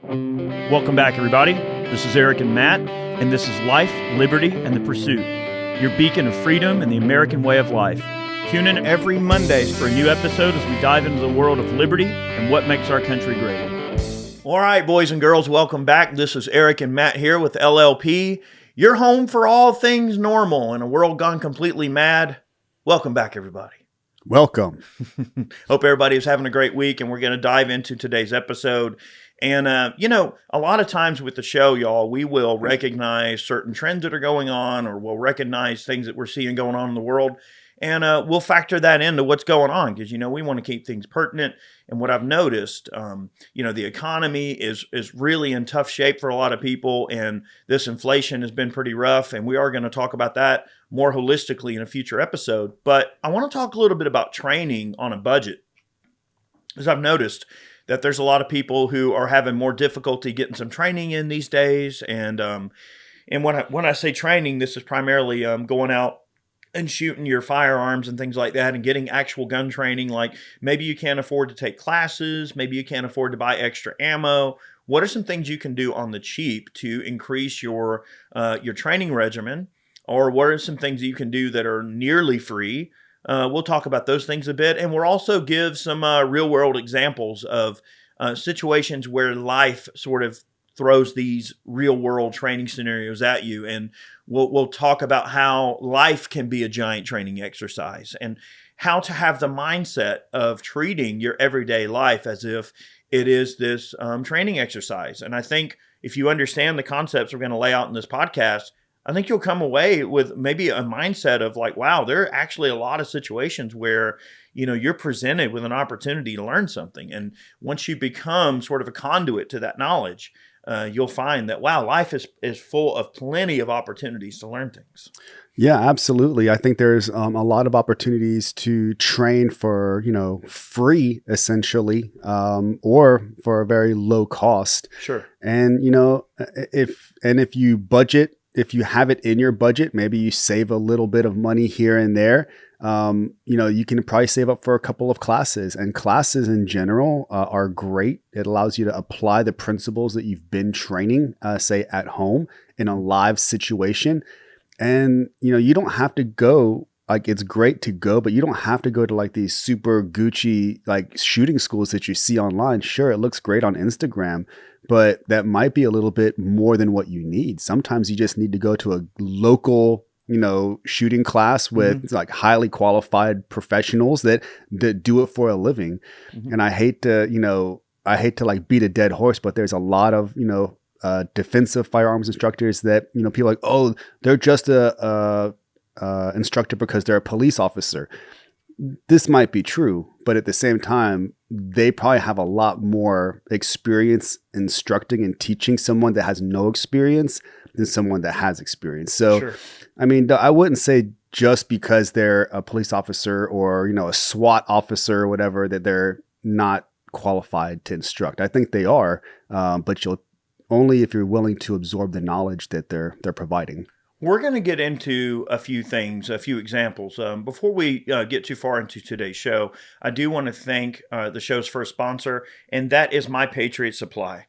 Welcome back, everybody. This is Eric and Matt, and this is Life, Liberty, and the Pursuit, your beacon of freedom and the American way of life. Tune in every Mondays for a new episode as we dive into the world of liberty and what makes our country great. All right, boys and girls, welcome back. This is Eric and Matt here with LLP. Your home for all things normal in a world gone completely mad. Welcome back, everybody. Welcome. Hope everybody is having a great week, and we're going to dive into today's episode. And, a lot of times with the show, y'all, we will recognize certain trends that are going on, or we'll recognize things that we're seeing going on in the world, and we'll factor that into what's going on because, we want to keep things pertinent. And what I've noticed, the economy is really in tough shape for a lot of people, and this inflation has been pretty rough, and we are going to talk about that more holistically in a future episode. But I want to talk a little bit about training on a budget, because I've noticed that there's a lot of people who are having more difficulty getting some training in these days. And when I say training, this is primarily going out and shooting your firearms and things like that and getting actual gun training. Like maybe you can't afford to take classes, maybe you can't afford to buy extra ammo. What are some things you can do on the cheap to increase your training regimen? Or what are some things that you can do that are nearly free? We'll talk about those things a bit, and we'll also give some real-world examples of situations where life sort of throws these real-world training scenarios at you, and we'll talk about how life can be a giant training exercise and how to have the mindset of treating your everyday life as if it is this training exercise. And I think if you understand the concepts we're going to lay out in this podcast, I think you'll come away with maybe a mindset of like, wow, there are actually a lot of situations where, you're presented with an opportunity to learn something. And once you become sort of a conduit to that knowledge, you'll find that, wow, life is full of plenty of opportunities to learn things. Yeah, absolutely. I think there's a lot of opportunities to train for, free essentially, or for a very low cost. Sure. And, if you budget, if you have it in your budget, maybe you save a little bit of money here and there. You can probably save up for a couple of classes, and classes in general are great. It allows you to apply the principles that you've been training, say at home in a live situation. And, you don't have to go, like it's great to go, but you don't have to go to like these super Gucci, like shooting schools that you see online. Sure, it looks great on Instagram, but that might be a little bit more than what you need. Sometimes you just need to go to a local, shooting class with like highly qualified professionals that do it for a living. Mm-hmm. And I hate to like beat a dead horse, but there's a lot of, defensive firearms instructors that, people are like, oh, they're just a instructor because they're a police officer. This might be true, but at the same time, they probably have a lot more experience instructing and teaching someone that has no experience than someone that has experience. So, sure. I mean, I wouldn't say just because they're a police officer or, a SWAT officer or whatever, that they're not qualified to instruct. I think they are, but you'll only if you're willing to absorb the knowledge that they're providing. We're going to get into a few things, a few examples. Before we get too far into today's show, I do want to thank the show's first sponsor, and that is my Patriot Supply.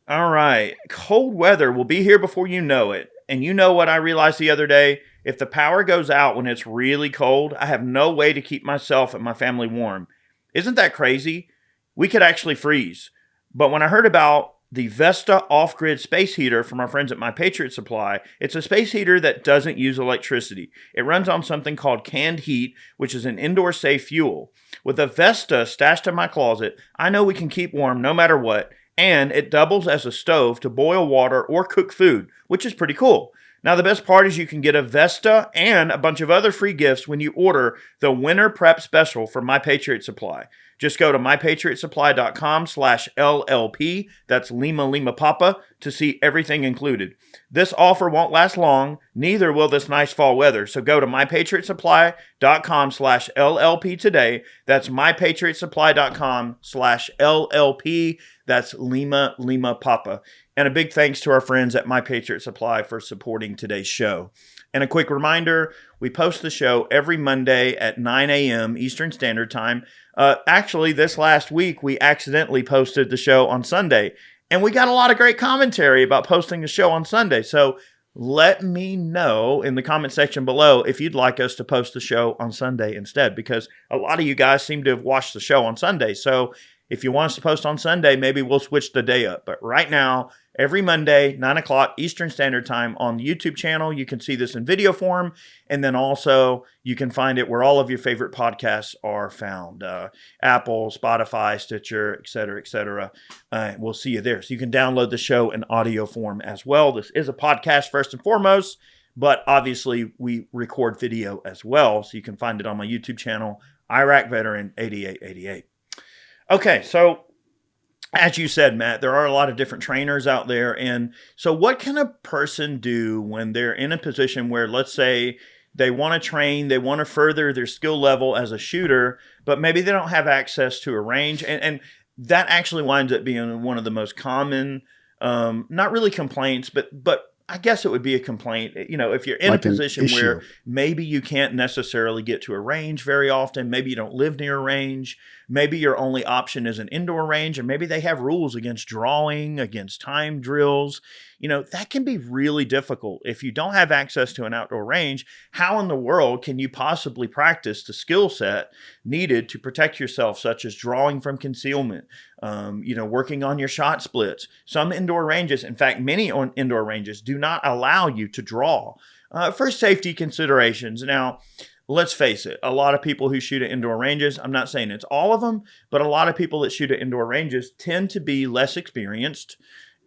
All right. Cold weather will be here before you know it. And you know what I realized the other day? If the power goes out when it's really cold, I have no way to keep myself and my family warm. Isn't that crazy? We could actually freeze. But when I heard about the Vesta off-grid space heater from our friends at My Patriot Supply, it's a space heater that doesn't use electricity. It runs on something called canned heat, which is an indoor safe fuel. With a Vesta stashed in my closet, I know we can keep warm no matter what, and it doubles as a stove to boil water or cook food, which is pretty cool. Now, the best part is you can get a Vesta and a bunch of other free gifts when you order the Winter Prep Special from My Patriot Supply. Just go to mypatriotsupply.com/LLP, that's Lima Papa, to see everything included. This offer won't last long, neither will this nice fall weather. So go to mypatriotsupply.com/LLP today. That's mypatriotsupply.com/LLP. That's Lima Papa. And a big thanks to our friends at My Patriot Supply for supporting today's show. And a quick reminder, we post the show every Monday at 9 a.m. Eastern Standard Time. Actually, this last week, we accidentally posted the show on Sunday. And we got a lot of great commentary about posting the show on Sunday. So let me know in the comment section below if you'd like us to post the show on Sunday instead, because a lot of you guys seem to have watched the show on Sunday. So if you want us to post on Sunday, maybe we'll switch the day up. But right now, every Monday, 9 o'clock Eastern Standard Time on the YouTube channel, you can see this in video form. And then also you can find it where all of your favorite podcasts are found. Apple, Spotify, Stitcher, et cetera, et cetera. We'll see you there. So you can download the show in audio form as well. This is a podcast first and foremost, but obviously we record video as well. So you can find it on my YouTube channel, Iraq Veteran 8888. Okay, so as you said, Matt, there are a lot of different trainers out there. And so what can a person do when they're in a position where, let's say, they want to train, they want to further their skill level as a shooter, but maybe they don't have access to a range? And that actually winds up being one of the most common, not really complaints, but I guess it would be a complaint, if you're in a position where maybe you can't necessarily get to a range very often, maybe you don't live near a range, maybe your only option is an indoor range, or maybe they have rules against drawing, against time drills. That can be really difficult. If you don't have access to an outdoor range, how in the world can you possibly practice the skill set needed to protect yourself, such as drawing from concealment, working on your shot splits? Some indoor ranges, in fact, many indoor ranges do not allow you to draw for safety considerations. Now, let's face it, a lot of people who shoot at indoor ranges, I'm not saying it's all of them, but a lot of people that shoot at indoor ranges tend to be less experienced.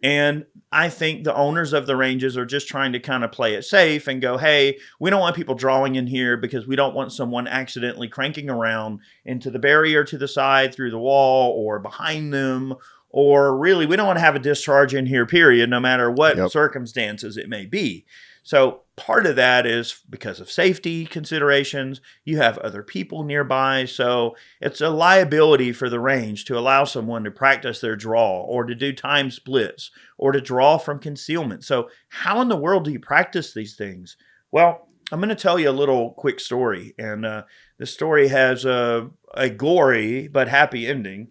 And I think the owners of the ranges are just trying to kind of play it safe and go, hey, we don't want people drawing in here because we don't want someone accidentally cranking around into the barrier to the side, through the wall, or behind them. Or really, we don't want to have a discharge in here, period, no matter what circumstances it may be. So part of that is because of safety considerations. You have other people nearby. So it's a liability for the range to allow someone to practice their draw, or to do time splits, or to draw from concealment. So how in the world do you practice these things? Well, I'm going to tell you a little quick story. And this story has a gory but happy ending.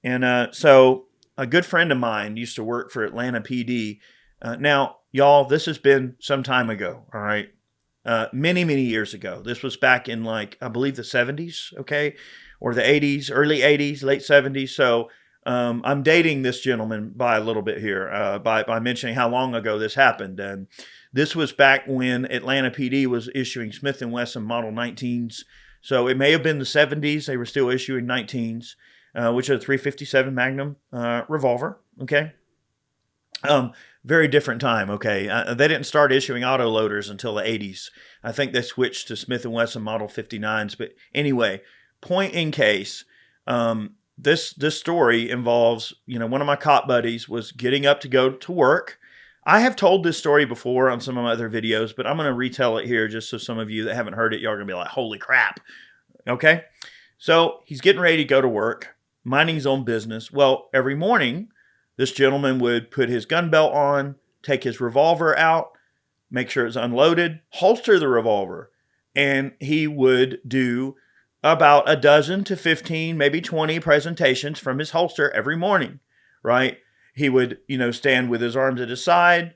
And so a good friend of mine used to work for Atlanta PD. Now, y'all, this has been some time ago, all right? Many, many years ago. This was back in, I believe the 70s, okay? Or the 80s, early 80s, late 70s. So I'm dating this gentleman by a little bit here by mentioning how long ago this happened. And this was back when Atlanta PD was issuing Smith & Wesson Model 19s. So it may have been the 70s. They were still issuing 19s, which is a .357 Magnum revolver, okay? Very different time, okay? They didn't start issuing auto loaders until the 80s. I think they switched to Smith & Wesson Model 59s. But anyway, point in case, this story involves, one of my cop buddies was getting up to go to work. I have told this story before on some of my other videos, but I'm going to retell it here just so some of you that haven't heard it, y'all are going to be like, holy crap, okay? So he's getting ready to go to work, minding his own business. Well, every morning, this gentleman would put his gun belt on, take his revolver out, make sure it's unloaded, holster the revolver, and he would do about a dozen to 15, maybe 20 presentations from his holster every morning, right? He would, stand with his arms at his side,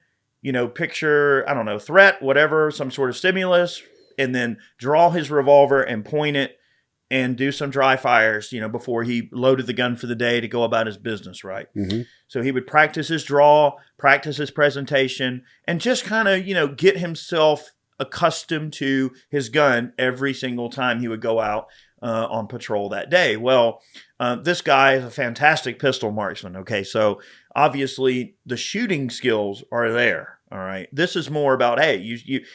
picture, I don't know, threat, whatever, some sort of stimulus, and then draw his revolver and point it and do some dry fires, before he loaded the gun for the day to go about his business, right? Mm-hmm. So he would practice his draw, practice his presentation, and just kind of, get himself accustomed to his gun every single time he would go out on patrol that day. Well, this guy is a fantastic pistol marksman, okay? So obviously the shooting skills are there. All right. This is more about, hey,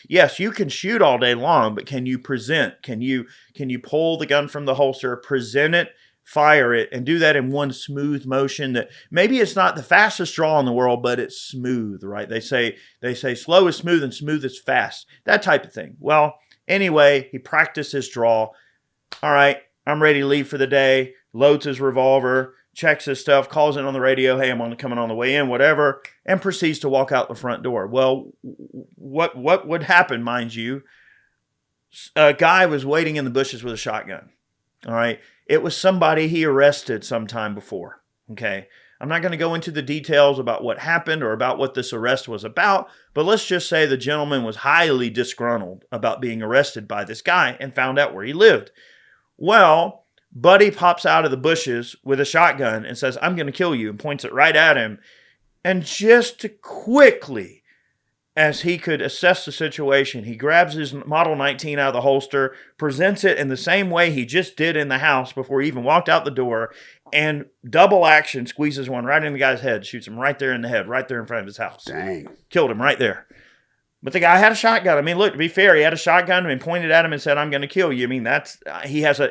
yes, you can shoot all day long, but can you present? Can you pull the gun from the holster, present it, fire it, and do that in one smooth motion that maybe it's not the fastest draw in the world, but it's smooth, right? They say slow is smooth and smooth is fast, that type of thing. Well, anyway, he practiced his draw. All right, I'm ready to leave for the day, loads his revolver, checks his stuff, calls in on the radio, hey, I'm coming on the way in, whatever, and proceeds to walk out the front door. Well, what would happen, mind you? A guy was waiting in the bushes with a shotgun. All right. It was somebody he arrested sometime before. Okay. I'm not going to go into the details about what happened or about what this arrest was about, but let's just say the gentleman was highly disgruntled about being arrested by this guy and found out where he lived. Well, Buddy pops out of the bushes with a shotgun and says, I'm going to kill you, and points it right at him. And just quickly, as he could assess the situation, he grabs his Model 19 out of the holster, presents it in the same way he just did in the house before he even walked out the door, and double action squeezes one right in the guy's head, shoots him right there in the head, right there in front of his house. Dang. Killed him right there. But the guy had a shotgun. I mean, look, to be fair, he had a shotgun and pointed at him and said, I'm going to kill you. I mean, that's he had a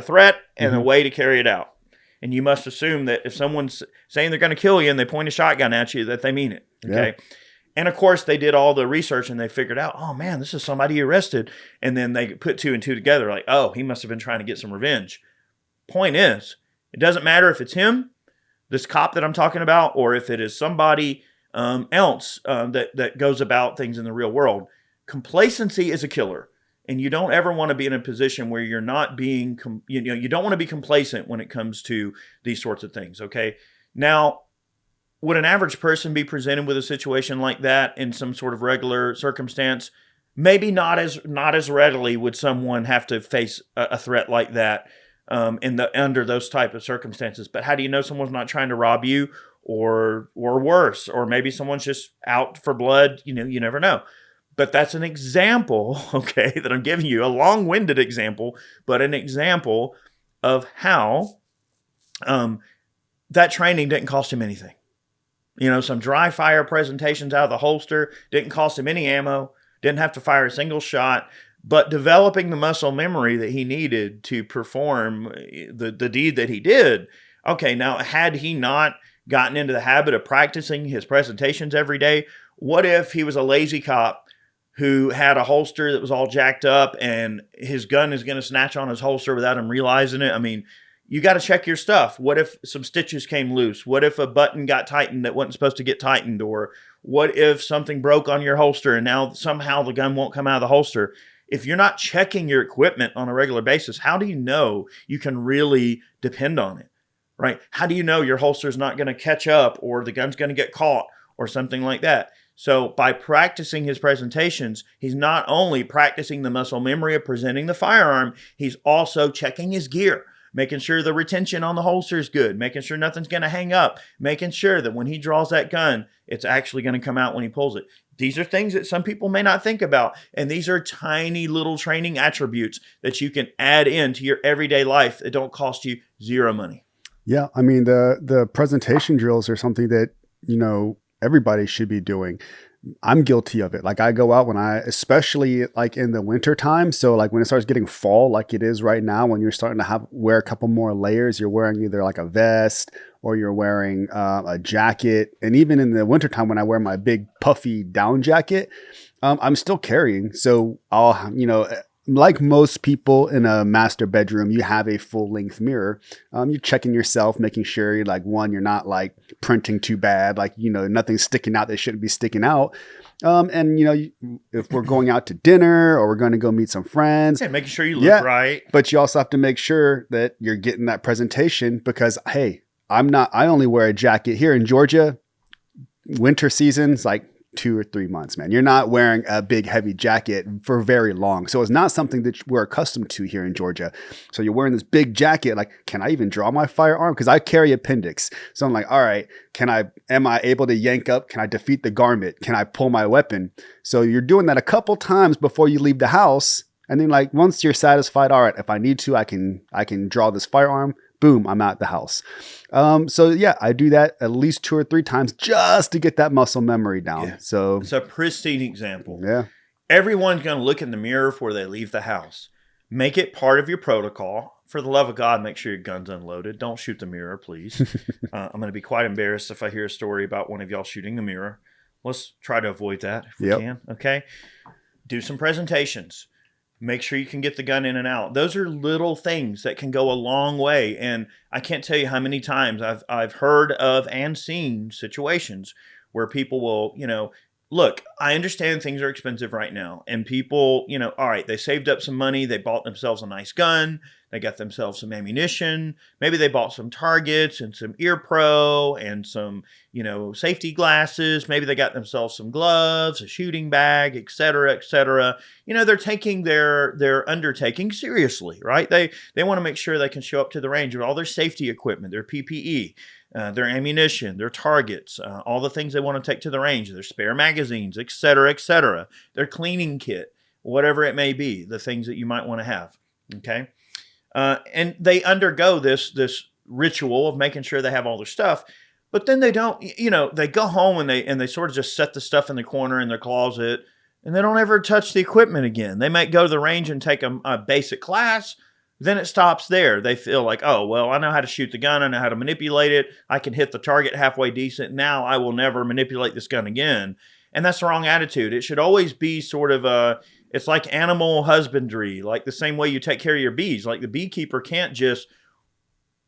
threat and a way to carry it out. And you must assume that if someone's saying they're going to kill you and they point a shotgun at you, that they mean it. Okay. Yeah. And of course, they did all the research and they figured out, oh man, this is somebody he arrested. And then they put two and two together, like, oh, he must have been trying to get some revenge. Point is, it doesn't matter if it's him, this cop that I'm talking about, or if it is somebody else that goes about things in the real world. Complacency is a killer. And you don't ever want to be in a position where you're not being, you don't want to be complacent when it comes to these sorts of things, okay? Now, would an average person be presented with a situation like that in some sort of regular circumstance? Maybe not as readily would someone have to face a threat like that under those type of circumstances. But how do you know someone's not trying to rob you or worse? Or maybe someone's just out for blood, you never know. But that's an example, okay, that I'm giving you, a long-winded example, but an example of how that training didn't cost him anything. Some dry fire presentations out of the holster didn't cost him any ammo, didn't have to fire a single shot, but developing the muscle memory that he needed to perform the deed that he did. Okay, now, had he not gotten into the habit of practicing his presentations every day, what if he was a lazy cop who had a holster that was all jacked up and his gun is going to snatch on his holster without him realizing it? I mean, you got to check your stuff. What if some stitches came loose? What if a button got tightened that wasn't supposed to get tightened? Or what if something broke on your holster and now somehow the gun won't come out of the holster? If you're not checking your equipment on a regular basis, how do you know you can really depend on it, right? How do you know your holster is not going to catch up or the gun's going to get caught or something like that? So by practicing his presentations, he's not only practicing the muscle memory of presenting the firearm, he's also checking his gear, making sure the retention on the holster is good, making sure nothing's going to hang up, making sure that when he draws that gun, it's actually going to come out when he pulls it. These are things that some people may not think about, and these are tiny little training attributes that you can add into your everyday life that don't cost you zero money. Yeah, I mean, the presentation drills are something that, everybody should be doing. I'm guilty of it. Like I go out especially like in the winter time. So like when it starts getting fall, like it is right now, when you're starting to wear a couple more layers, you're wearing either like a vest or you're wearing a jacket. And even in the wintertime, when I wear my big puffy down jacket, I'm still carrying. So I'll, like most people in a master bedroom, you have a full length mirror. You're checking yourself, making sure you're not like printing too bad, like, nothing's sticking out that shouldn't be sticking out. And if we're going out to dinner or we're going to go meet some friends, making sure you look right. But you also have to make sure that you're getting that presentation because, hey, I only wear a jacket here in Georgia. Winter season's like 2 or 3 months, man. You're not wearing a big heavy jacket for very long. So it's not something that we're accustomed to here in Georgia. So you're wearing this big jacket, like, can I even draw my firearm? Because I carry appendix. So I'm like, all right, am I able to yank up? Can I defeat the garment? Can I pull my weapon? So you're doing that a couple times before you leave the house. And then like, once you're satisfied, all right, if I need to, I can draw this firearm. Boom, I'm at the house. So yeah, I do that at least 2 or 3 times just to get that muscle memory down. Yeah. So it's a pristine example. Yeah. Everyone's going to look in the mirror before they leave the house. Make it part of your protocol. For the love of God, make sure your gun's unloaded. Don't shoot the mirror, please. I'm going to be quite embarrassed if I hear a story about one of y'all shooting the mirror. Let's try to avoid that if we can. Okay. Do some presentations. Make sure you can get the gun in and out. Those are little things that can go a long way. And I can't tell you how many times I've heard of and seen situations where people will, look, I understand things are expensive right now. And people, all right, they saved up some money. They bought themselves a nice gun. They got themselves some ammunition. Maybe they bought some targets and some ear pro and some, safety glasses. Maybe they got themselves some gloves, a shooting bag, et cetera, et cetera. They're taking their undertaking seriously, right? They want to make sure they can show up to the range with all their safety equipment, their PPE, their ammunition, their targets, all the things they want to take to the range, their spare magazines, et cetera, their cleaning kit, whatever it may be, the things that you might want to have, okay? And they undergo this ritual of making sure they have all their stuff, but then they don't, they go home and they sort of just set the stuff in the corner in their closet, and they don't ever touch the equipment again. They might go to the range and take a basic class. Then it stops there. They feel like, oh, well, I know how to shoot the gun. I know how to manipulate it. I can hit the target halfway decent. Now I will never manipulate this gun again. And that's the wrong attitude. It should always be sort of it's like animal husbandry, like the same way you take care of your bees. Like the beekeeper can't just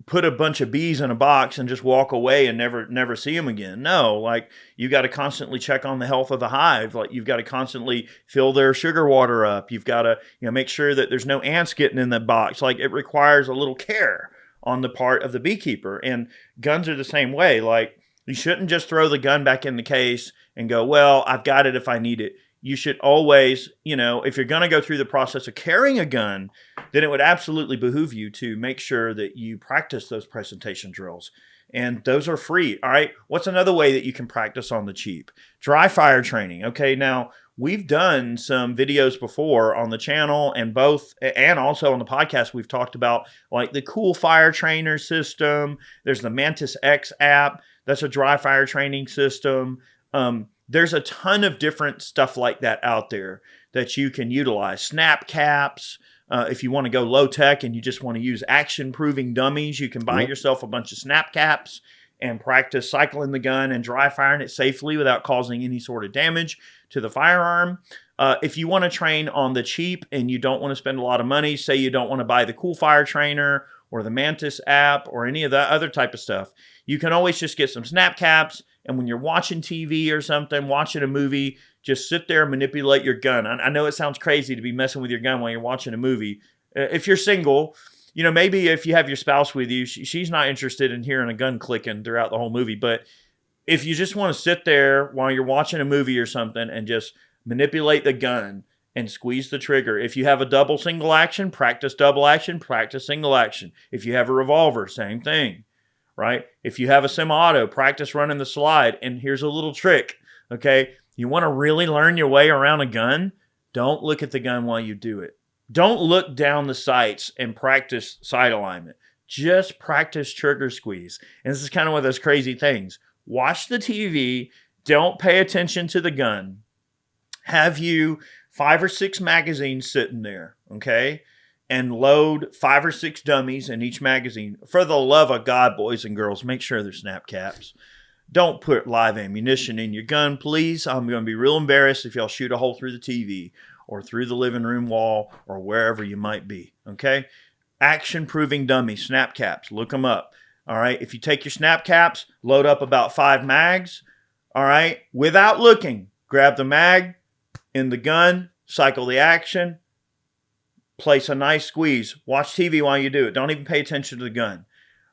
put a bunch of bees in a box and just walk away and never see them again. No, like you got to constantly check on the health of the hive. Like you've got to constantly fill their sugar water up. You've got to make sure that there's no ants getting in the box. Like it requires a little care on the part of the beekeeper. And guns are the same way. Like you shouldn't just throw the gun back in the case and go, well, I've got it if I need it. You should always, if you're going to go through the process of carrying a gun, then it would absolutely behoove you to make sure that you practice those presentation drills. And those are free. All right. What's another way that you can practice on the cheap? Dry fire training. Okay. Now, we've done some videos before on the channel and also on the podcast. We've talked about like the Cool Fire Trainer system. There's the Mantis X app. That's a dry fire training system. There's a ton of different stuff like that out there that you can utilize. Snap caps. If you want to go low tech and you just want to use action-proving dummies, you can buy yourself a bunch of snap caps and practice cycling the gun and dry firing it safely without causing any sort of damage to the firearm. If you want to train on the cheap and you don't want to spend a lot of money, say you don't want to buy the Cool Fire Trainer or the Mantis app or any of that other type of stuff, you can always just get some snap caps. And when you're watching TV or something, watching a movie, just sit there and manipulate your gun. I know it sounds crazy to be messing with your gun while you're watching a movie. If you're single, maybe if you have your spouse with you, she's not interested in hearing a gun clicking throughout the whole movie. But if you just want to sit there while you're watching a movie or something and just manipulate the gun and squeeze the trigger. If you have a double single action, practice double action, practice single action. If you have a revolver, same thing. Right? If you have a semi-auto, practice running the slide. And here's a little trick, okay? You want to really learn your way around a gun? Don't look at the gun while you do it. Don't look down the sights and practice sight alignment. Just practice trigger squeeze. And this is kind of one of those crazy things. Watch the TV. Don't pay attention to the gun. Have you 5 or 6 magazines sitting there, okay? And load 5 or 6 dummies in each magazine. For the love of God, boys and girls, make sure they're snap caps. Don't put live ammunition in your gun, please. I'm going to be real embarrassed if y'all shoot a hole through the TV or through the living room wall or wherever you might be, okay? Action-proving dummies, snap caps. Look them up, all right? If you take your snap caps, load up about 5 mags, all right? Without looking, grab the mag in the gun, cycle the action, place a nice squeeze. Watch TV while you do it. Don't even pay attention to the gun.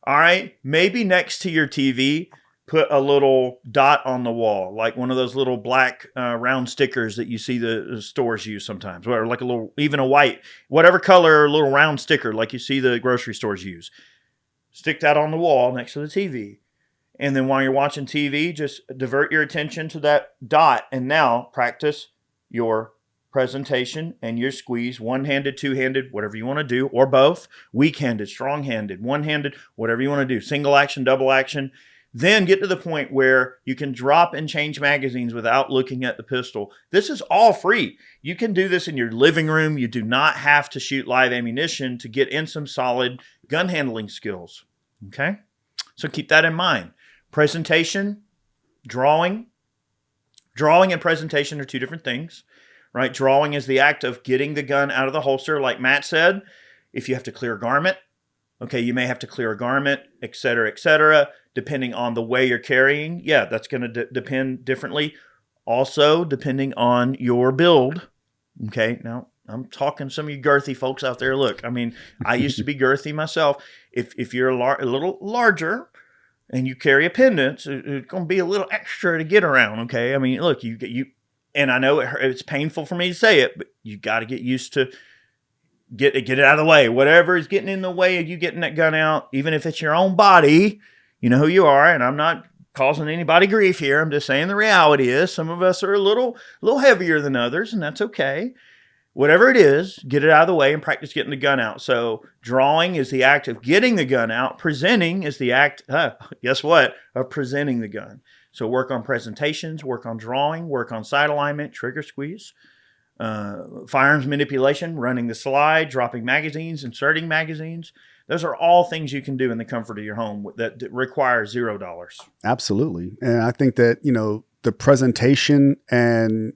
All right? Maybe next to your TV, put a little dot on the wall, like one of those little black round stickers that you see the stores use sometimes, or like a little, even a white, whatever color, little round sticker like you see the grocery stores use. Stick that on the wall next to the TV. And then while you're watching TV, just divert your attention to that dot. And now practice your presentation and your squeeze, one-handed, two-handed, whatever you want to do, or both, weak-handed, strong-handed, one-handed, whatever you want to do, single action, double action. Then get to the point where you can drop and change magazines without looking at the pistol. This is all free. You can do this in your living room. You do not have to shoot live ammunition to get in some solid gun handling skills. Okay? So keep that in mind. Presentation, drawing. Drawing and presentation are 2 different things. right? Drawing is the act of getting the gun out of the holster, like Matt said. If you have to clear a garment, okay, you may have to clear a garment, et cetera, depending on the way you're carrying. Yeah, that's going to depend differently. Also, depending on your build. Okay, now I'm talking some of you girthy folks out there. Look, I mean, I used to be girthy myself. If you're a little larger and you carry appendix, it's going to be a little extra to get around. Okay, I mean, look, you, and I know it's painful for me to say it, but you got to get used to get it out of the way. Whatever is getting in the way of you getting that gun out, even if it's your own body, you know who you are. And I'm not causing anybody grief here. I'm just saying the reality is some of us are a little heavier than others, and that's okay. Whatever it is, get it out of the way and practice getting the gun out. So drawing is the act of getting the gun out. Presenting is the act, guess what, of presenting the gun. So work on presentations, work on drawing, work on sight alignment, trigger squeeze, firearms manipulation, running the slide, dropping magazines, inserting magazines. Those are all things you can do in the comfort of your home that require $0. Absolutely. And I think that, the presentation and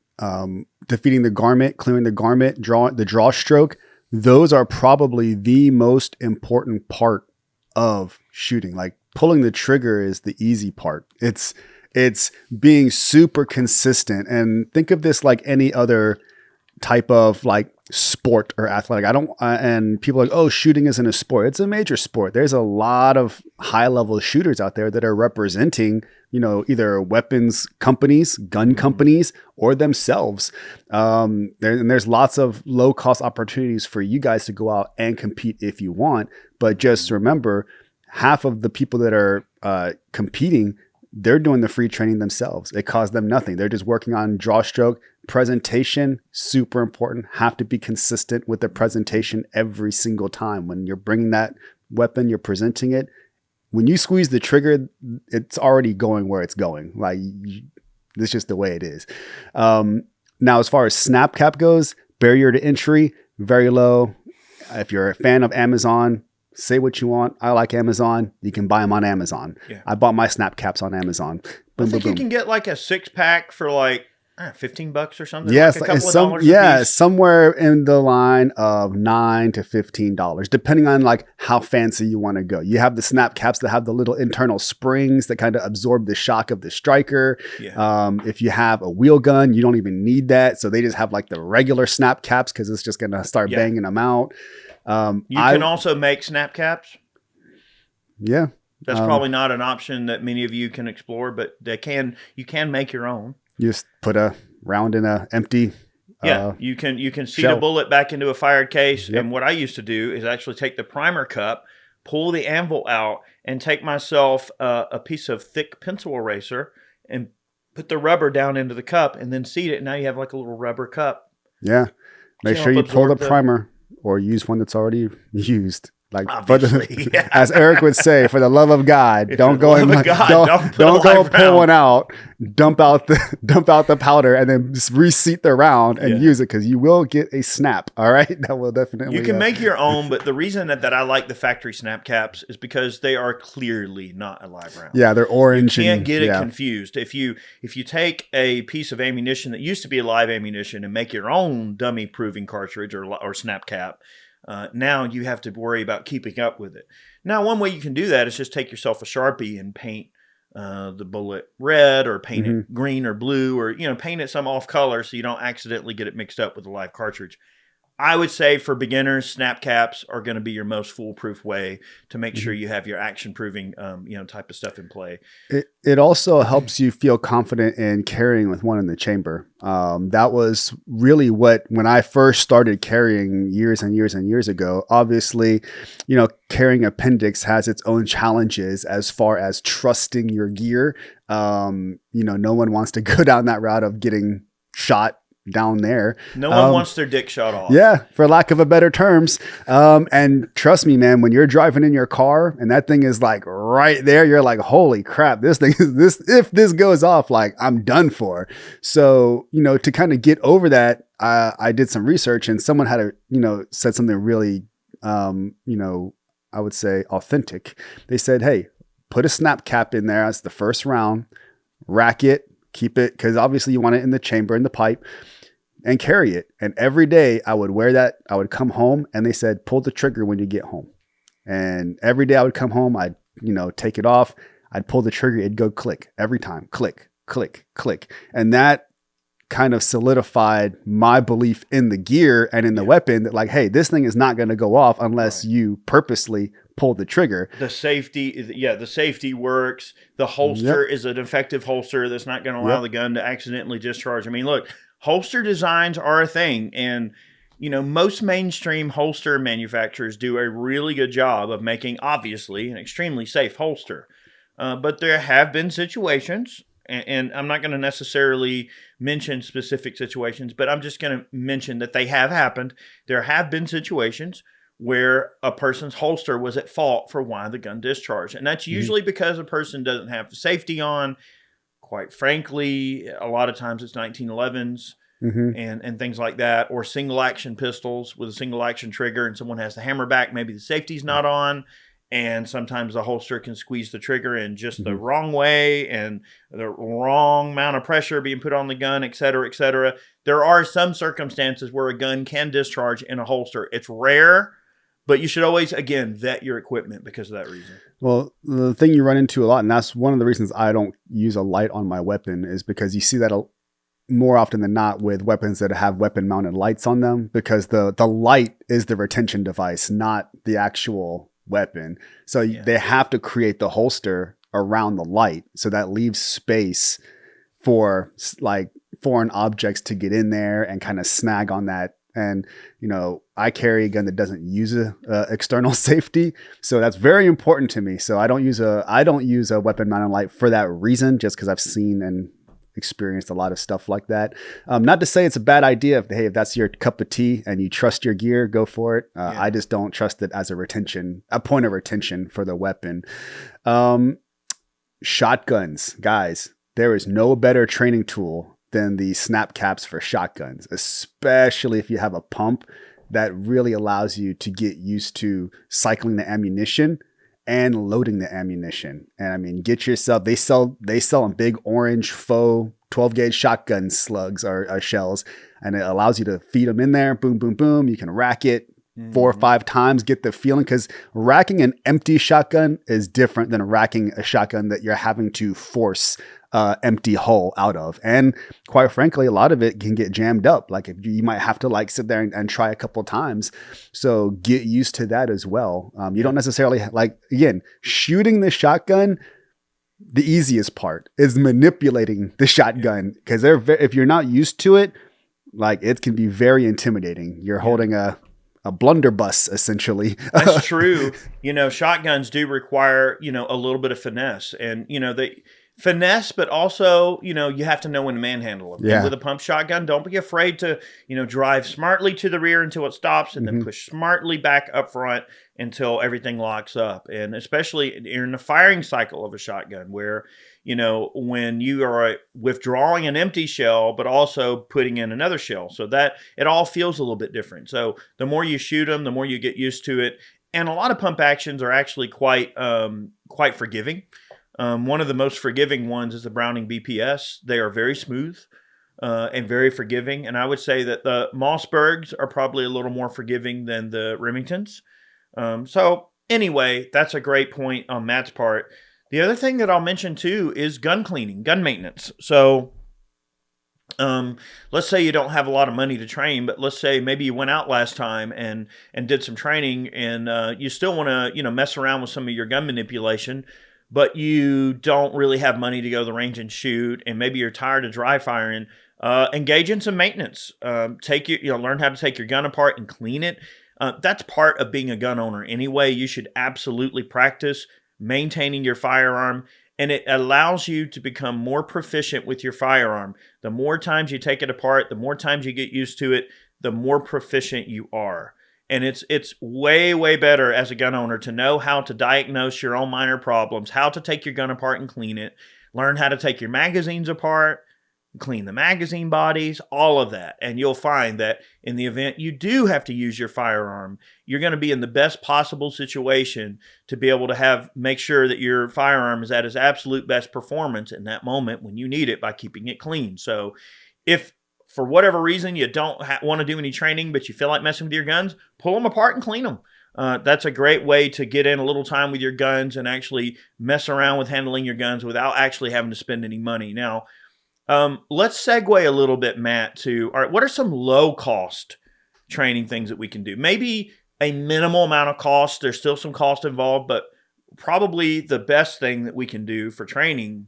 defeating the garment, clearing the garment, the draw stroke, those are probably the most important part of shooting. Like pulling the trigger is the easy part. It's being super consistent. And think of this like any other type of like sport or athletic. And people are like, oh, shooting isn't a sport. It's a major sport. There's a lot of high level shooters out there that are representing, either weapons companies, gun companies, or themselves. There's lots of low cost opportunities for you guys to go out and compete if you want. But just remember, half of the people that are competing, they're doing the free training themselves. It costs them nothing. They're just working on draw stroke. Presentation, super important. Have to be consistent with the presentation every single time. When you're bringing that weapon, you're presenting it. When you squeeze the trigger, it's already going where it's going. Like, it's just the way it is. Now, as far as snap cap goes, barrier to entry, very low. If you're a fan of Amazon, say what you want. I like Amazon. You can buy them on Amazon. Yeah. I bought my snap caps on Amazon. I think you can get like a 6-pack for like $15 or something. Yes, like a couple of dollars a piece. Somewhere in the line of $9 to $15, depending on like how fancy you want to go. You have the snap caps that have the little internal springs that kind of absorb the shock of the striker. Yeah. If you have a wheel gun, you don't even need that. So they just have like the regular snap caps because it's just going to start banging them out. You can also make snap caps. Yeah. That's probably not an option that many of you can explore, but you can make your own. You just put a round in a empty. You can seat a bullet back into a fired case. Yep. And what I used to do is actually take the primer cup, pull the anvil out, and take myself a piece of thick pencil eraser and put the rubber down into the cup and then seat it. Now you have like a little rubber cup. Yeah. Make sure you pull the primer or use one that's already used. Like, as Eric would say, for the love of God, don't go pull one out, dump out the powder, and then just reseat the round and use it, because you will get a snap. All right, that will definitely. You can make your own, but the reason that I like the factory snap caps is because they are clearly not a live round. Yeah, they're orange. You can't get it confused. If you take a piece of ammunition that used to be a live ammunition and make your own dummy proving cartridge or snap cap. Now you have to worry about keeping up with it. Now, one way you can do that is just take yourself a Sharpie and paint the bullet red, or paint it green or blue, or paint it some off color so you don't accidentally get it mixed up with a live cartridge. I would say for beginners, snap caps are going to be your most foolproof way to make sure you have your action proving, type of stuff in play. It also helps you feel confident in carrying with one in the chamber. That was really when I first started carrying years and years and years ago. Obviously, carrying appendix has its own challenges as far as trusting your gear. No one wants to go down that route of getting shot down there. No one wants their dick shot off. Yeah, for lack of a better terms. And trust me, man, when you're driving in your car and that thing is like right there, you're like, holy crap, this thing is this. If this goes off, like, I'm done for. So, to kind of get over that, I did some research, and someone had said something really, I would say authentic. They said, hey, put a snap cap in there as the first round, rack it, keep it, because obviously you want it in the chamber, in the pipe. and carry it. And every day I would wear that. I would come home and they said, pull the trigger when you get home. And every day I would come home, I'd, take it off. I'd pull the trigger. It'd go click every time. Click, click, click. And that kind of solidified my belief in the gear and in the weapon that, like, hey, this thing is not going to go off unless you purposely pull the trigger. The safety works. The holster is an effective holster that's not going to allow the gun to accidentally discharge. I mean, look, holster designs are a thing. And, most mainstream holster manufacturers do a really good job of making, obviously, an extremely safe holster. But there have been situations, and I'm not going to necessarily mention specific situations, but I'm just going to mention that they have happened. There have been situations where a person's holster was at fault for why the gun discharged. And that's usually because a person doesn't have the safety on. Quite frankly, a lot of times it's 1911s and things like that, or single action pistols with a single action trigger and someone has the hammer back. Maybe the safety's not on. And sometimes the holster can squeeze the trigger in just the wrong way and the wrong amount of pressure being put on the gun, et cetera, et cetera. There are some circumstances where a gun can discharge in a holster. It's rare, but you should always, again, vet your equipment because of that reason. Well, the thing you run into a lot, and that's one of the reasons I don't use a light on my weapon, is because you see that more often than not with weapons that have weapon mounted lights on them, because the light is the retention device, not the actual weapon. So they have to create the holster around the light. So that leaves space for like foreign objects to get in there and kind of snag on that. And, I carry a gun that doesn't use a external safety. So that's very important to me. So I don't use a weapon mounted light for that reason, just because I've seen and experienced a lot of stuff like that. Not to say it's a bad idea. If that's your cup of tea and you trust your gear, go for it. I just don't trust it as a point of retention for the weapon. Shotguns, guys, there is no better training tool than the snap caps for shotguns, especially if you have a pump. That really allows you to get used to cycling the ammunition and loading the ammunition. And I mean, get yourself, they sell them big orange faux 12 gauge shotgun slugs or shells, and it allows you to feed them in there. Boom, boom, boom. You can rack it 4 or 5 times, get the feeling, because racking an empty shotgun is different than racking a shotgun that you're having to force empty hull out of. And quite frankly, a lot of it can get jammed up. Like if you might have to like sit there and try a couple times. So get used to that as well. You don't necessarily again, shooting the shotgun. The easiest part is manipulating the shotgun, because if you're not used to it, like it can be very intimidating. You're holding a blunderbuss essentially. That's true. Shotguns do require, a little bit of finesse, and, finesse, but also, you have to know when to manhandle them. And with a pump shotgun, don't be afraid to, drive smartly to the rear until it stops and then push smartly back up front until everything locks up. And especially in the firing cycle of a shotgun where, when you are withdrawing an empty shell, but also putting in another shell, so that it all feels a little bit different. So the more you shoot them, the more you get used to it. And a lot of pump actions are actually quite forgiving. One of the most forgiving ones is the Browning BPS. They are very smooth and very forgiving. And I would say that the Mossbergs are probably a little more forgiving than the Remingtons. So anyway, that's a great point on Matt's part. The other thing that I'll mention too is gun cleaning, gun maintenance. So let's say you don't have a lot of money to train, but let's say maybe you went out last time and did some training, and you still want to, mess around with some of your gun manipulation, but you don't really have money to go to the range and shoot, and maybe you're tired of dry firing. Engage in some maintenance. Learn how to take your gun apart and clean it. That's part of being a gun owner anyway. You should absolutely practice maintaining your firearm, and it allows you to become more proficient with your firearm. The more times you take it apart, the more times you get used to it, the more proficient you are. And it's way, way better as a gun owner to know how to diagnose your own minor problems, how to take your gun apart and clean it, learn how to take your magazines apart, clean the magazine bodies, all of that. And you'll find that in the event you do have to use your firearm, you're going to be in the best possible situation to be able to make sure that your firearm is at its absolute best performance in that moment when you need it by keeping it clean. So if for whatever reason you don't want to do any training, but you feel like messing with your guns, pull them apart and clean them. That's a great way to get in a little time with your guns and actually mess around with handling your guns without actually having to spend any money. Now, let's segue a little bit, Matt, to, all right, what are some low cost training things that we can do? Maybe a minimal amount of cost. There's still some cost involved, but probably the best thing that we can do for training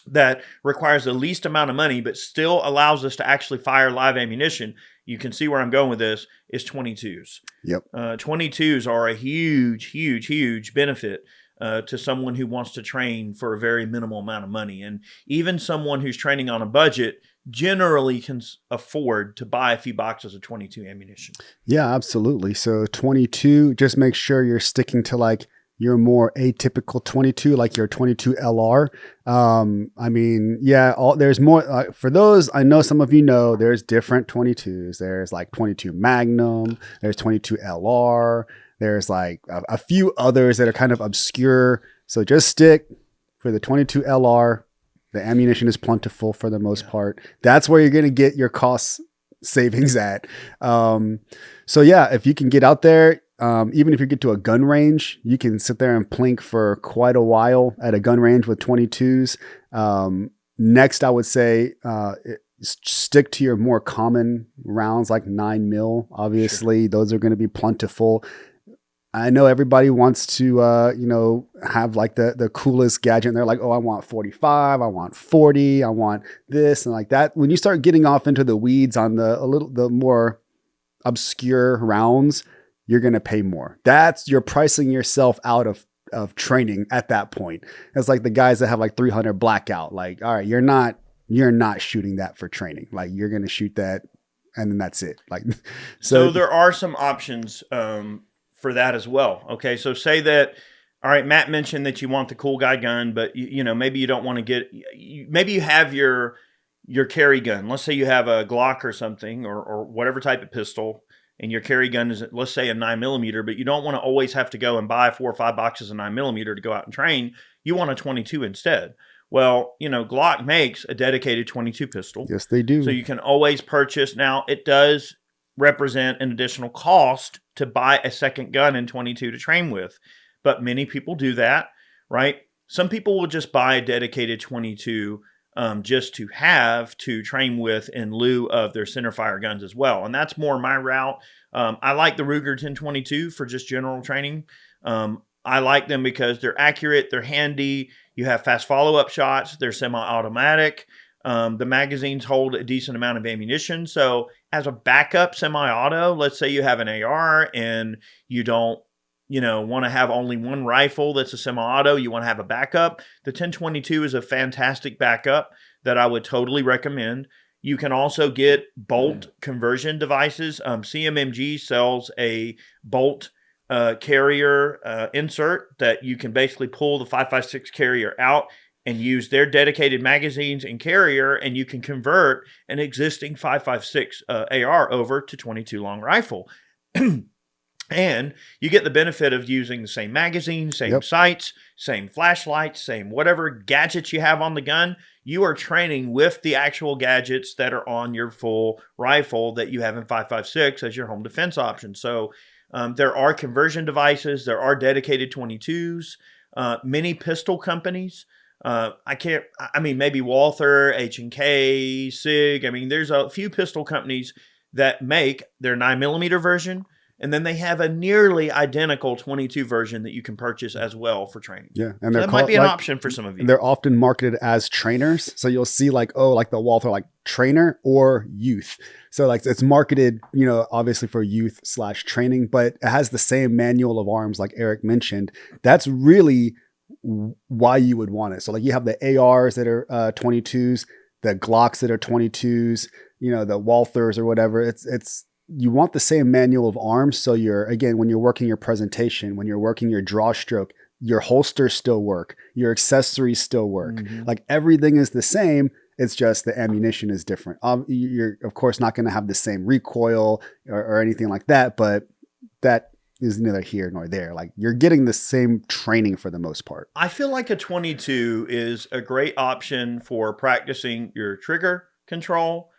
that requires the least amount of money, but still allows us to actually fire live ammunition. You can see where I'm going with this, is 22s. Yep. 22s are a huge benefit to someone who wants to train for a very minimal amount of money. And even someone who's training on a budget generally can afford to buy a few boxes of 22 ammunition. Yeah, absolutely. So 22, just make sure you're sticking to like your more atypical 22, like your 22 LR. I mean, yeah, there's more for those. I know some of you know there's different 22s. There's like 22 Magnum, there's 22 LR, there's like a few others that are kind of obscure. So just stick for the 22 LR. The ammunition is plentiful for the most part. That's where you're going to get your cost savings at. So yeah, if you can get out there, even if you get to a gun range, you can sit there and plink for quite a while at a gun range with 22s. Next, I would say stick to your more common rounds like 9mm. Obviously, sure. Those are going to be plentiful. I know everybody wants to, have like the coolest gadget. And they're like, oh, I want 45, I want 40, I want this and like that. When you start getting off into the weeds on the more obscure rounds, you're going to pay more. You're pricing yourself out of training at that point. It's like the guys that have like 300 blackout. Like, all right, you're not shooting that for training. Like you're going to shoot that and then that's it. Like, so there are some options for that as well. Okay. So say that, all right, Matt mentioned that you want the cool guy gun, but maybe you don't want to maybe you have your carry gun. Let's say you have a Glock or something or whatever type of pistol, and your carry gun is, let's say, a 9mm, but you don't want to always have to go and buy 4 or 5 boxes of 9mm to go out and train. You want a 22 instead. Well, Glock makes a dedicated 22 pistol. Yes, they do. So you can always purchase. Now, it does represent an additional cost to buy a second gun in 22 to train with, but many people do that, right? Some people will just buy a dedicated 22 just to have to train with in lieu of their centerfire guns as well. And that's more my route. I like the Ruger 1022 for just general training. I like them because they're accurate, they're handy, you have fast follow-up shots, they're semi-automatic. The magazines hold a decent amount of ammunition. So as a backup semi-auto, let's say you have an AR and you don't want to have only one rifle that's a semi-auto, you want to have a backup. The 1022 is a fantastic backup that I would totally recommend. You can also get bolt conversion devices. CMMG sells a bolt carrier insert that you can basically pull the 5.56 carrier out and use their dedicated magazines and carrier, and you can convert an existing 5.56 AR over to 22 long rifle. And you get the benefit of using the same magazine, same sights, same flashlights, same whatever gadgets you have on the gun. You are training with the actual gadgets that are on your full rifle that you have in 5.56 as your home defense option. So there are conversion devices. There are dedicated 22s. Many pistol companies. Maybe Walther, H&K, SIG. I mean, there's a few pistol companies that make their 9mm version, and then they have a nearly identical 22 version that you can purchase as well for training. Yeah, and so that might be an option for some of you. They're often marketed as trainers, so you'll see like the Walther like trainer or youth. So like it's marketed, obviously for youth / training, but it has the same manual of arms like Eric mentioned. That's really why you would want it. So like you have the ARs that are 22s, the Glocks that are 22s, the Walthers or whatever. It's you want the same manual of arms. So when you're working your presentation, when you're working your draw stroke, your holsters still work, your accessories still work. Mm-hmm. Like everything is the same. It's just the ammunition is different. You're of course not going to have the same recoil or anything like that, but that is neither here nor there. Like you're getting the same training for the most part. I feel like a 22 is a great option for practicing your trigger control,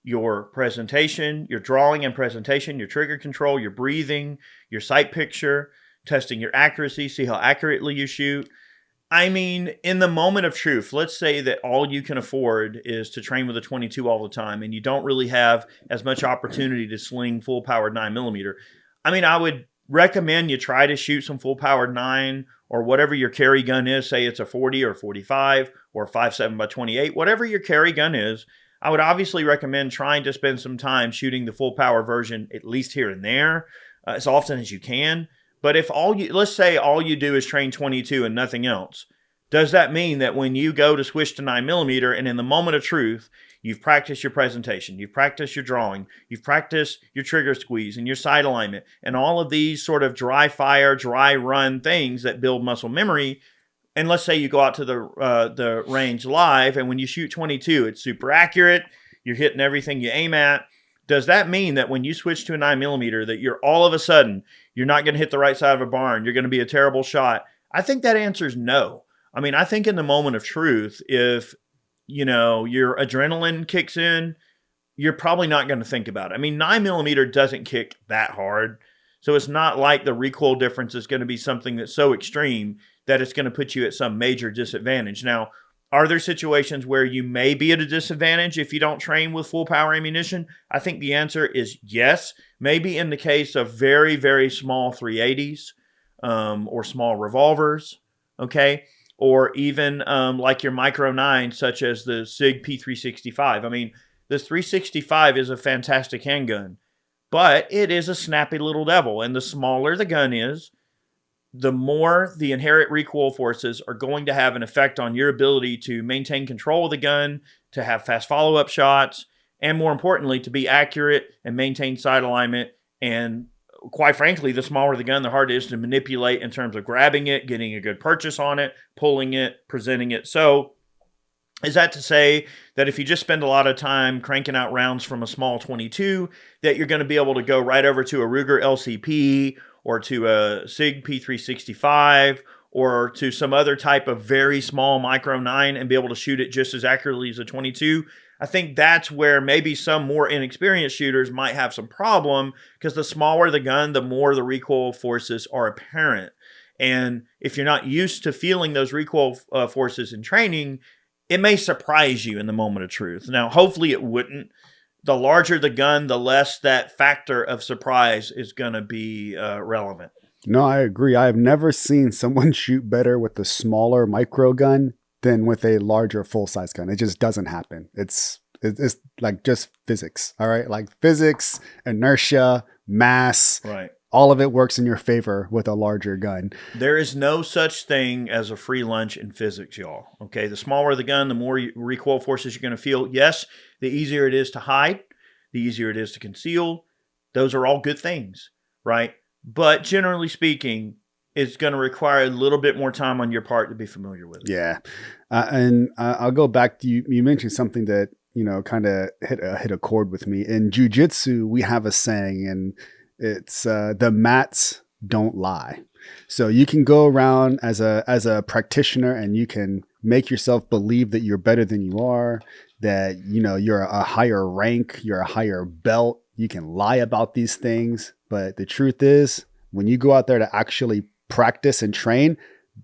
your presentation, your drawing and presentation, your trigger control, your breathing, your sight picture, testing your accuracy, see how accurately you shoot. I mean, in the moment of truth, let's say that all you can afford is to train with a 22 all the time and you don't really have as much opportunity to sling full powered 9mm. I mean, I would recommend you try to shoot some full powered 9 or whatever your carry gun is. Say it's a 40 or 45 or 5.7 by 28, whatever your carry gun is. I would obviously recommend trying to spend some time shooting the full power version, at least here and there, as often as you can. But if let's say all you do is train 22 and nothing else, does that mean that when you go to switch to 9mm and in the moment of truth, you've practiced your presentation, you've practiced your drawing, you've practiced your trigger squeeze and your sight alignment and all of these sort of dry fire, dry run things that build muscle memory, and let's say you go out to the range live, and when you shoot 22, it's super accurate. You're hitting everything you aim at. Does that mean that when you switch to a 9mm, that you're all of a sudden you're not going to hit the right side of a barn? You're going to be a terrible shot. I think that answer is no. I mean, I think in the moment of truth, if your adrenaline kicks in, you're probably not going to think about it. I mean, 9mm doesn't kick that hard, so it's not like the recoil difference is going to be something that's so extreme that it's going to put you at some major disadvantage. Now, are there situations where you may be at a disadvantage if you don't train with full power ammunition? I think the answer is yes. Maybe in the case of very, very small 380s or small revolvers, okay? Or even like your micro 9, such as the SIG P365. I mean, the 365 is a fantastic handgun, but it is a snappy little devil. And the smaller the gun is, the more the inherent recoil forces are going to have an effect on your ability to maintain control of the gun, to have fast follow-up shots, and more importantly, to be accurate and maintain sight alignment. And quite frankly, the smaller the gun, the harder it is to manipulate in terms of grabbing it, getting a good purchase on it, pulling it, presenting it. So is that to say that if you just spend a lot of time cranking out rounds from a small 22, that you're going to be able to go right over to a Ruger LCP or to a SIG P365 or to some other type of very small micro 9 and be able to shoot it just as accurately as a 22? I think that's where maybe some more inexperienced shooters might have some problem, because the smaller the gun, the more the recoil forces are apparent. And if you're not used to feeling those recoil forces in training, it may surprise you in the moment of truth. Now, hopefully it wouldn't. The larger the gun, the less that factor of surprise is going to be relevant. No, I agree. I have never seen someone shoot better with a smaller micro gun than with a larger full-size gun. It just doesn't happen. It's like just physics, all right? Like physics, inertia, mass. Right. All of it works in your favor with a larger gun. There is no such thing as a free lunch in physics, y'all. Okay, the smaller the gun, the more recoil forces you're going to feel. Yes, the easier it is to hide, the easier it is to conceal. Those are all good things, right? But generally speaking, it's going to require a little bit more time on your part to be familiar with it. Yeah, and I'll go back to you. You mentioned something that kind of hit a chord with me. In jiu-jitsu, we have a saying, and it's the mats don't lie. So you can go around as a practitioner and you can make yourself believe that you're better than you are, that you're a higher rank, you're a higher belt. You can lie about these things, but the truth is, when you go out there to actually practice and train,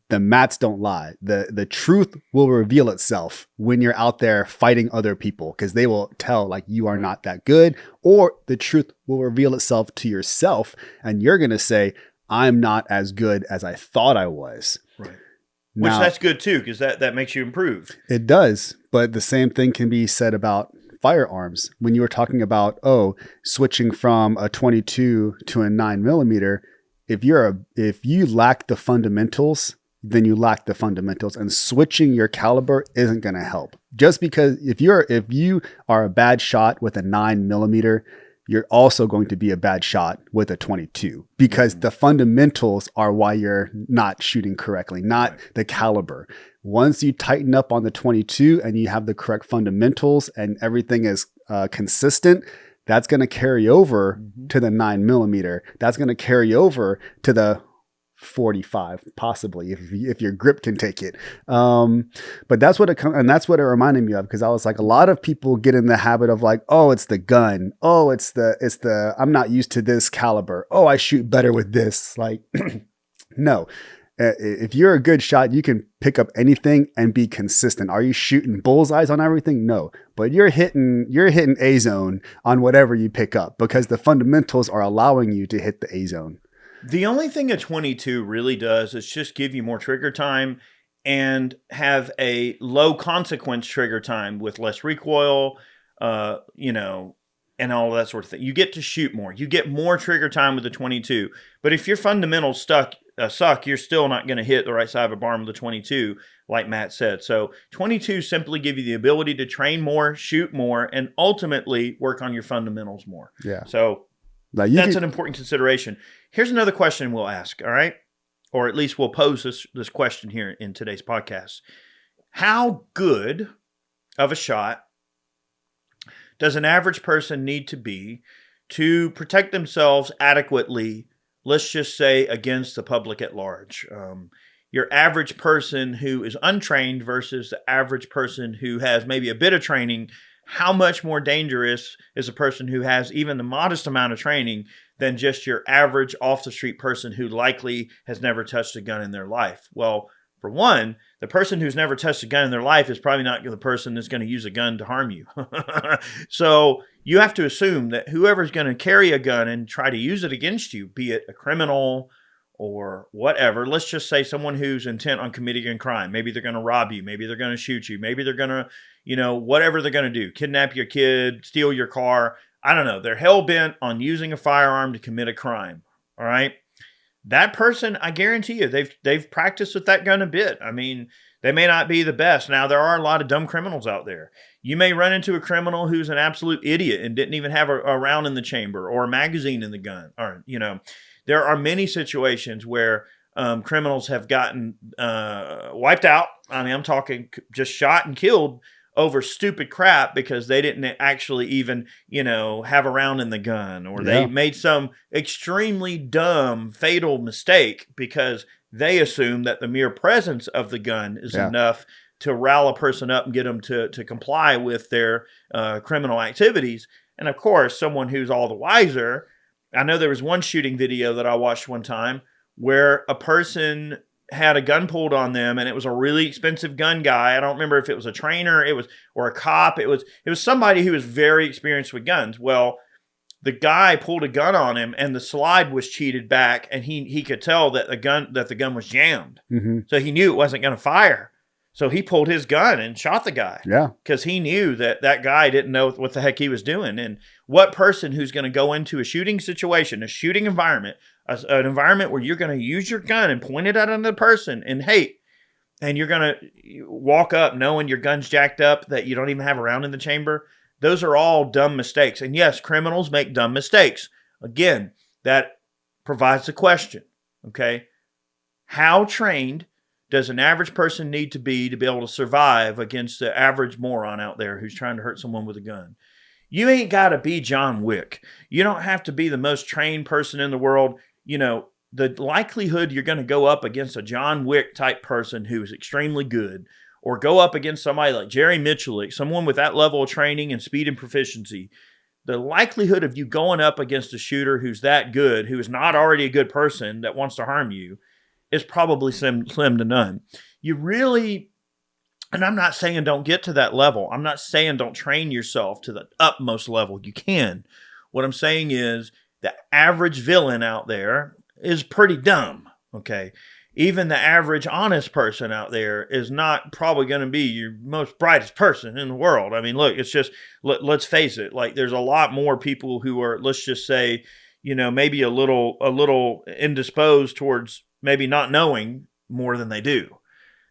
the mats don't lie. The truth will reveal itself when you're out there fighting other people, because they will tell like you are not that good, or the truth will reveal itself to yourself and you're going to say, I'm not as good as I thought I was. Right. Now, which that's good too, because that makes you improve. It does. But the same thing can be said about firearms. When you were talking about, switching from a 22 to a 9mm, if you lack the fundamentals, then you lack the fundamentals, and switching your caliber isn't going to help. Just because if you are a bad shot with a 9mm, you're also going to be a bad shot with a 22, because the fundamentals are why you're not shooting correctly, not the caliber. Once you tighten up on the 22 and you have the correct fundamentals and everything is consistent, that's going to carry over to the 9mm. That's going to carry over to the 45, possibly if your grip can take it. But that's what that's what it reminded me of, because I was like, a lot of people get in the habit of like, oh, it's the gun. Oh, it's the I'm not used to this caliber. Oh, I shoot better with this. Like, no. If you're a good shot, you can pick up anything and be consistent. Are you shooting bullseyes on everything? No, but you're hitting A zone on whatever you pick up, because the fundamentals are allowing you to hit the A zone. The only thing a 22 really does is just give you more trigger time and have a low consequence trigger time with less recoil, and all that sort of thing. You get to shoot more. You get more trigger time with the 22. But if your fundamentals suck, you're still not going to hit the right side of a barn with the 22, like Matt said. So 22 simply give you the ability to train more, shoot more, and ultimately work on your fundamentals more. Yeah. So that's an important consideration. Here's another question we'll ask, all right? Or at least we'll pose this question here in today's podcast. How good of a shot does an average person need to be to protect themselves adequately, let's just say, against the public at large? Your average person who is untrained versus the average person who has maybe a bit of training, how much more dangerous is a person who has even the modest amount of training than just your average off-the-street person who likely has never touched a gun in their life? Well, for one, the person who's never touched a gun in their life is probably not the person that's going to use a gun to harm you. So you have to assume that whoever's going to carry a gun and try to use it against you, be it a criminal or whatever, let's just say someone who's intent on committing a crime. Maybe they're going to rob you. Maybe they're going to shoot you. Maybe they're going to, whatever they're going to do, kidnap your kid, steal your car. I don't know. They're hell-bent on using a firearm to commit a crime. All right. That person, I guarantee you, they've practiced with that gun a bit. I mean, they may not be the best. Now, there are a lot of dumb criminals out there. You may run into a criminal who's an absolute idiot and didn't even have a round in the chamber or a magazine in the gun. Or, there are many situations where criminals have gotten wiped out. I mean, I'm talking just shot and killed over stupid crap because they didn't actually even, have a round in the gun, or they made some extremely dumb, fatal mistake because they assume that the mere presence of the gun is enough to rile a person up and get them to comply with their criminal activities. And of course, someone who's all the wiser, I know there was one shooting video that I watched one time where a person had a gun pulled on them, and it was a really expensive gun guy. I don't remember if it was a trainer, or a cop. It was somebody who was very experienced with guns. Well, the guy pulled a gun on him, and the slide was cheated back, and he could tell that the gun was jammed. Mm-hmm. So he knew it wasn't going to fire. So he pulled his gun and shot the guy. Yeah, because he knew that guy didn't know what the heck he was doing. And what person who's going to go into a shooting situation, a shooting environment, an environment where you're going to use your gun and point it at another person and you're going to walk up knowing your gun's jacked up, that you don't even have a round in the chamber. Those are all dumb mistakes. And yes, criminals make dumb mistakes. Again, that provides the question, okay? How trained does an average person need to be able to survive against the average moron out there who's trying to hurt someone with a gun? You ain't got to be John Wick. You don't have to be the most trained person in the world. The likelihood you're going to go up against a John Wick type person who's extremely good, or go up against somebody like Jerry Michulik, someone with that level of training and speed and proficiency, the likelihood of you going up against a shooter who's that good, who is not already a good person that wants to harm you, is probably slim to none. You really, and I'm not saying don't get to that level. I'm not saying don't train yourself to the utmost level. You can. What I'm saying is the average villain out there is pretty dumb, okay? Even the average honest person out there is not probably going to be your most brightest person in the world. I mean, look, it's just, let's face it. Like, there's a lot more people who are, let's just say, maybe a little indisposed towards maybe not knowing more than they do,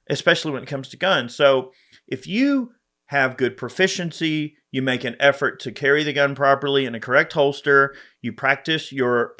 especially when it comes to guns. So if you have good proficiency, you make an effort to carry the gun properly in a correct holster, you practice your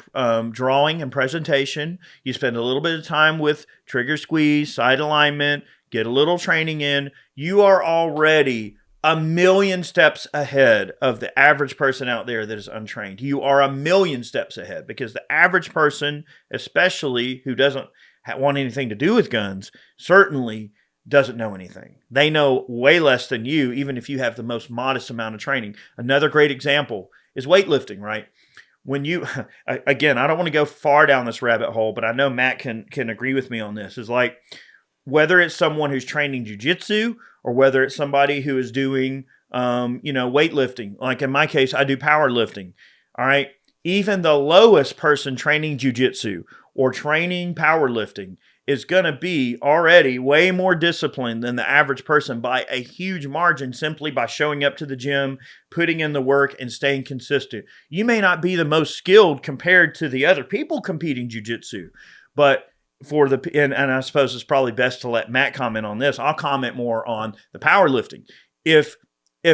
drawing and presentation, you spend a little bit of time with trigger squeeze, sight alignment, get a little training in, you are already a million steps ahead of the average person out there that is untrained. You are a million steps ahead, because the average person, especially who doesn't want anything to do with guns, certainly doesn't know anything. They know way less than you, even if you have the most modest amount of training. Another great example is weightlifting, right? When you, again, I don't want to go far down this rabbit hole, but I know Matt can agree with me on this, is like, whether it's someone who's training jiu-jitsu or whether it's somebody who is doing, weightlifting. Like in my case, I do powerlifting. All right. Even the lowest person training jiu-jitsu or training powerlifting is going to be already way more disciplined than the average person by a huge margin, simply by showing up to the gym, putting in the work, and staying consistent. You may not be the most skilled compared to the other people competing jiu-jitsu, but and I suppose it's probably best to let Matt comment on this. I'll comment more on the powerlifting. If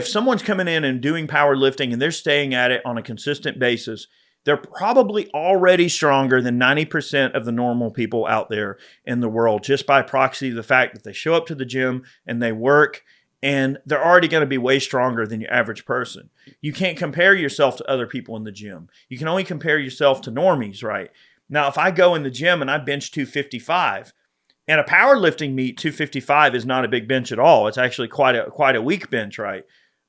someone's coming in and doing powerlifting and they're staying at it on a consistent basis, they're probably already stronger than 90% of the normal people out there in the world, just by proxy of the fact that they show up to the gym and they work, and they're already going to be way stronger than your average person. You can't compare yourself to other people in the gym. You can only compare yourself to normies, right? Now, if I go in the gym and I bench 255, and a powerlifting meet, 255 is not a big bench at all. It's actually quite a weak bench, right?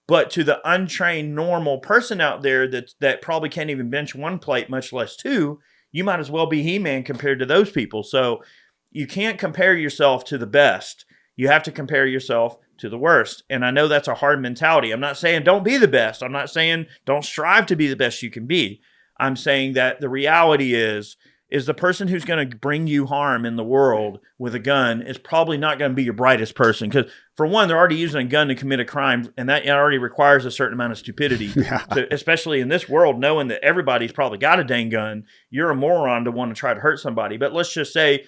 But to the untrained normal person out there that probably can't even bench one plate, much less two, you might as well be He-Man compared to those people. So you can't compare yourself to the best. You have to compare yourself to the worst. And I know that's a hard mentality. I'm not saying don't be the best. I'm not saying don't strive to be the best you can be. I'm saying that the reality is the person who's going to bring you harm in the world with a gun is probably not going to be your brightest person. Because for one, they're already using a gun to commit a crime, and that already requires a certain amount of stupidity. Yeah. So, especially in this world, knowing that everybody's probably got a dang gun, you're a moron to want to try to hurt somebody. But let's just say,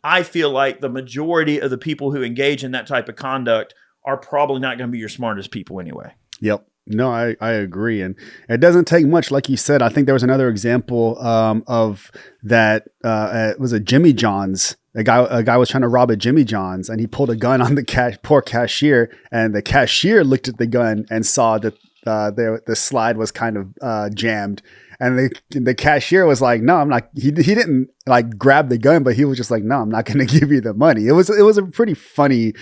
I feel like the majority of the people who engage in that type of conduct are probably not going to be your smartest people anyway. Yep. No, I agree. And it doesn't take much. Like you said, I think there was another example of that. It was a Jimmy John's. A guy was trying to rob a Jimmy John's, and he pulled a gun on the poor cashier, and the cashier looked at the gun and saw that the slide was kind of jammed. And the cashier was like, no, I'm not. He didn't like grab the gun, but he was just like, no, I'm not going to give you the money. It was a pretty funny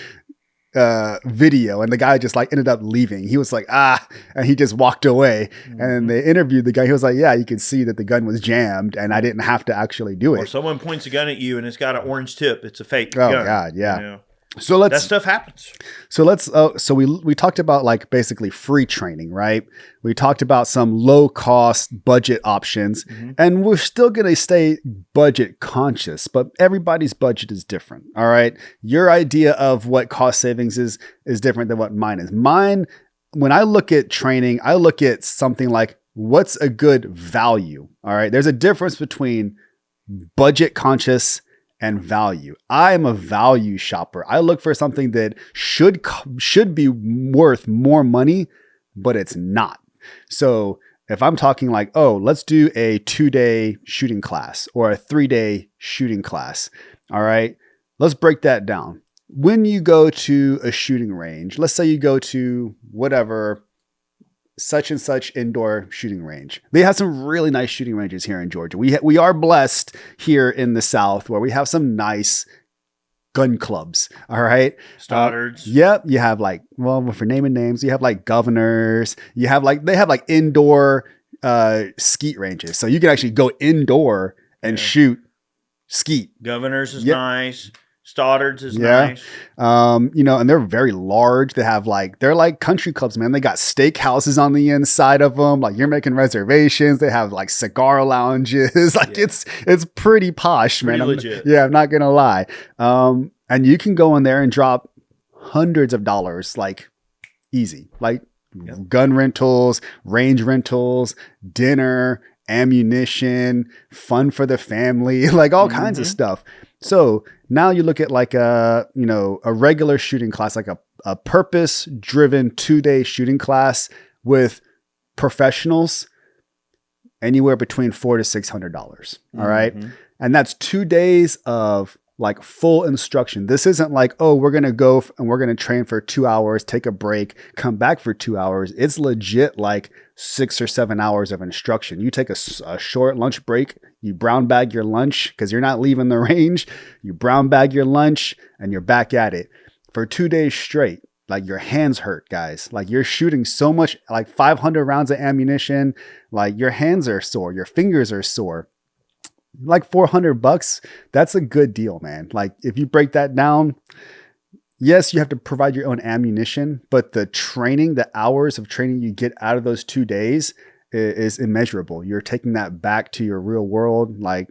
video, and the guy just like ended up leaving. He was like, and he just walked away. Mm-hmm. And they interviewed the guy. He was like, yeah, you could see that the gun was jammed and I didn't have to actually do it. Or someone points a gun at you and it's got an orange tip. It's a fake gun. Oh God, yeah. You know? So that stuff happens. So we talked about like basically free training, right? We talked about some low cost budget options, mm-hmm. and we're still going to stay budget conscious, but everybody's budget is different. All right. Your idea of what cost savings is different than what mine is. Mine, when I look at training, I look at something like what's a good value. All right. There's a difference between budget conscious and value. I am a value shopper. I look for something that should be worth more money, but it's not. So if I'm talking like, oh, let's do a 2-day shooting class or a 3-day shooting class. All right, let's break that down. When you go to a shooting range, let's say you go to whatever, such and such indoor shooting range. They have some really nice shooting ranges here in Georgia. We are blessed here in the South where we have some nice gun clubs. All right. Stoddards. Yep. You have like, well, for naming names, you have like Governors. You have like, they have like indoor skeet ranges. So you can actually go indoor and shoot skeet. Governors is nice. Stoddards is nice. And they're very large. They're like country clubs, man. They got steakhouses on the inside of them. Like you're making reservations. They have like cigar lounges. It's pretty posh, man. Legit. I'm not going to lie. And you can go in there and drop hundreds of dollars, like easy, like gun rentals, range rentals, dinner, ammunition, fun for the family, like all kinds of stuff. So now you look at like a regular shooting class, like a purpose-driven 2-day shooting class with professionals, anywhere between $400 to $600. All right. And that's 2 days of like full instruction. This isn't like, oh, we're going to go and we're going to train for 2 hours, take a break, come back for 2 hours. It's legit like 6 or 7 hours of instruction. You take a short lunch break, you brown bag your lunch because you're not leaving the range. You brown bag your lunch and you're back at it for 2 days straight. Like your hands hurt, guys. Like you're shooting so much, like 500 rounds of ammunition. Like your hands are sore, your fingers are sore. Like $400, that's a good deal, man. Like if you break that down, yes, you have to provide your own ammunition, but the training, the hours of training you get out of those 2 days is immeasurable. You're taking that back to your real world. Like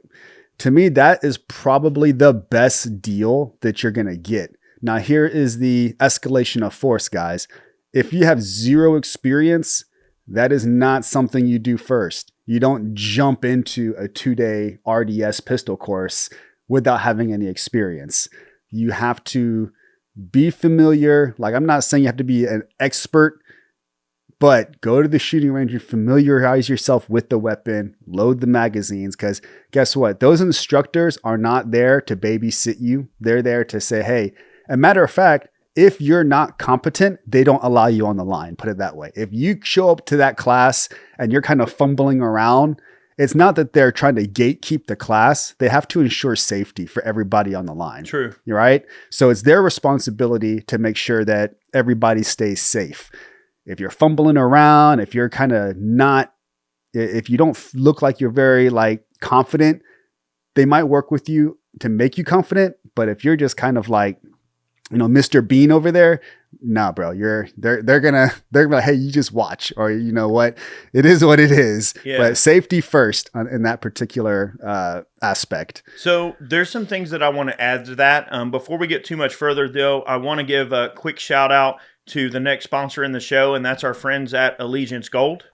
to me, that is probably the best deal that you're going to get. Now, here is the escalation of force, guys. If you have zero experience, that is not something you do first. You don't jump into a 2-day RDS pistol course without having any experience. You have to be familiar. Like, I'm not saying you have to be an expert, but go to the shooting range and familiarize yourself with the weapon, load the magazines, because guess what? Those instructors are not there to babysit you. They're there to say, hey, a matter of fact, if you're not competent, they don't allow you on the line, put it that way. If you show up to that class and you're kind of fumbling around, it's not that they're trying to gatekeep the class. They have to ensure safety for everybody on the line. True. You're right. So it's their responsibility to make sure that everybody stays safe. If you're fumbling around, if you're kind of not, if you don't look like you're very like confident, they might work with you to make you confident. But if you're just kind of like, you know, Mr. Bean over there, nah, bro, they're gonna hey, you just watch, or you know what, it is what it is. Yeah. But safety first in that particular aspect. So there's some things that I want to add to that. Before we get too much further, though, I want to give a quick shout out to the next sponsor in the show, and that's our friends at Allegiance Gold.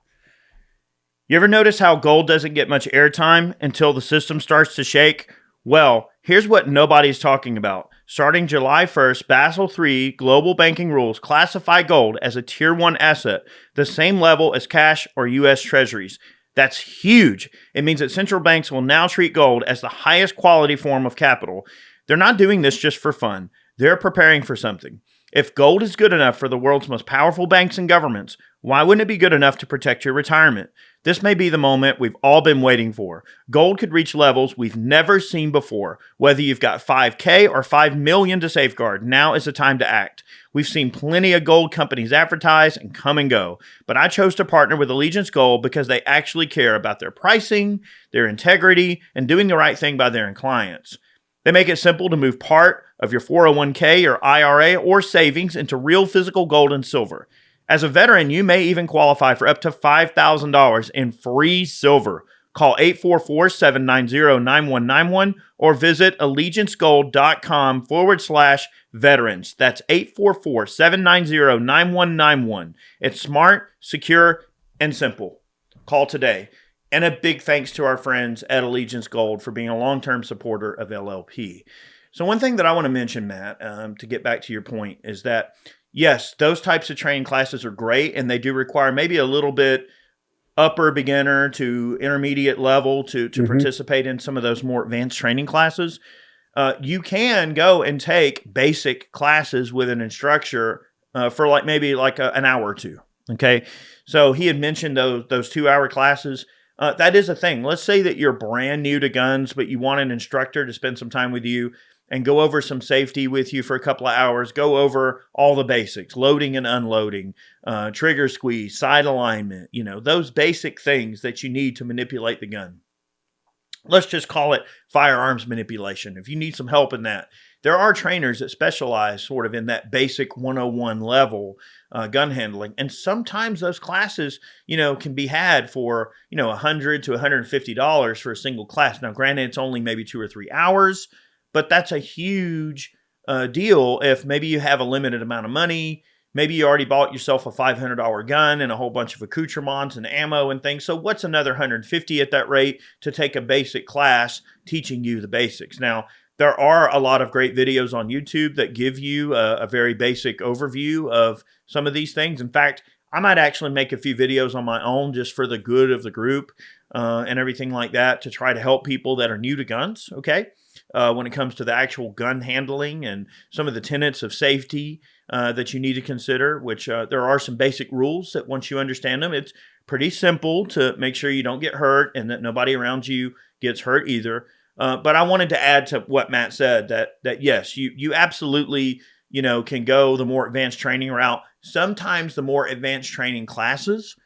You ever notice how gold doesn't get much airtime until the system starts to shake? Well, here's what nobody's talking about. Starting July 1st, Basel III global banking rules classify gold as a Tier 1 asset, the same level as cash or U.S. Treasuries. That's huge. It means that central banks will now treat gold as the highest quality form of capital. They're not doing this just for fun. They're preparing for something. If gold is good enough for the world's most powerful banks and governments, why wouldn't it be good enough to protect your retirement? This may be the moment we've all been waiting for. Gold could reach levels we've never seen before. Whether you've got 5K or 5 million to safeguard, now is the time to act. We've seen plenty of gold companies advertise and come and go, but I chose to partner with Allegiance Gold because they actually care about their pricing, their integrity, and doing the right thing by their clients. They make it simple to move part of your 401k or IRA or savings into real physical gold and silver. As a veteran, you may even qualify for up to $5,000 in free silver. Call 844-790-9191 or visit allegiancegold.com/veterans. That's 844-790-9191. It's smart, secure, and simple. Call today. And a big thanks to our friends at Allegiance Gold for being a long-term supporter of LLP. So one thing that I want to mention, Matt, to get back to your point, is that, yes, those types of training classes are great, and they do require maybe a little bit upper beginner to intermediate level to participate in some of those more advanced training classes. You can go and take basic classes with an instructor for like maybe like an hour or two. Okay, so he had mentioned those 2-hour classes. That is a thing. Let's say that you're brand new to guns, but you want an instructor to spend some time with you and go over some safety with you for a couple of hours, go over all the basics, loading and unloading, trigger squeeze, sight alignment, you know, those basic things that you need to manipulate the gun. Let's just call it firearms manipulation. If you need some help in that, there are trainers that specialize sort of in that basic 101 level gun handling. And sometimes those classes, you know, can be had for, you know, $100 to $150 for a single class. Now, granted, it's only maybe 2 or 3 hours, but that's a huge deal if maybe you have a limited amount of money. Maybe you already bought yourself a $500 gun and a whole bunch of accoutrements and ammo and things. So what's another $150 at that rate to take a basic class teaching you the basics? Now, there are a lot of great videos on YouTube that give you a very basic overview of some of these things. In fact, I might actually make a few videos on my own just for the good of the group and everything like that to try to help people that are new to guns, okay? when it comes to the actual gun handling and some of the tenets of safety that you need to consider, which there are some basic rules that once you understand them, it's pretty simple to make sure you don't get hurt and that nobody around you gets hurt either. But I wanted to add to what Matt said that yes, you absolutely, can go the more advanced training route. Sometimes the more advanced training classes,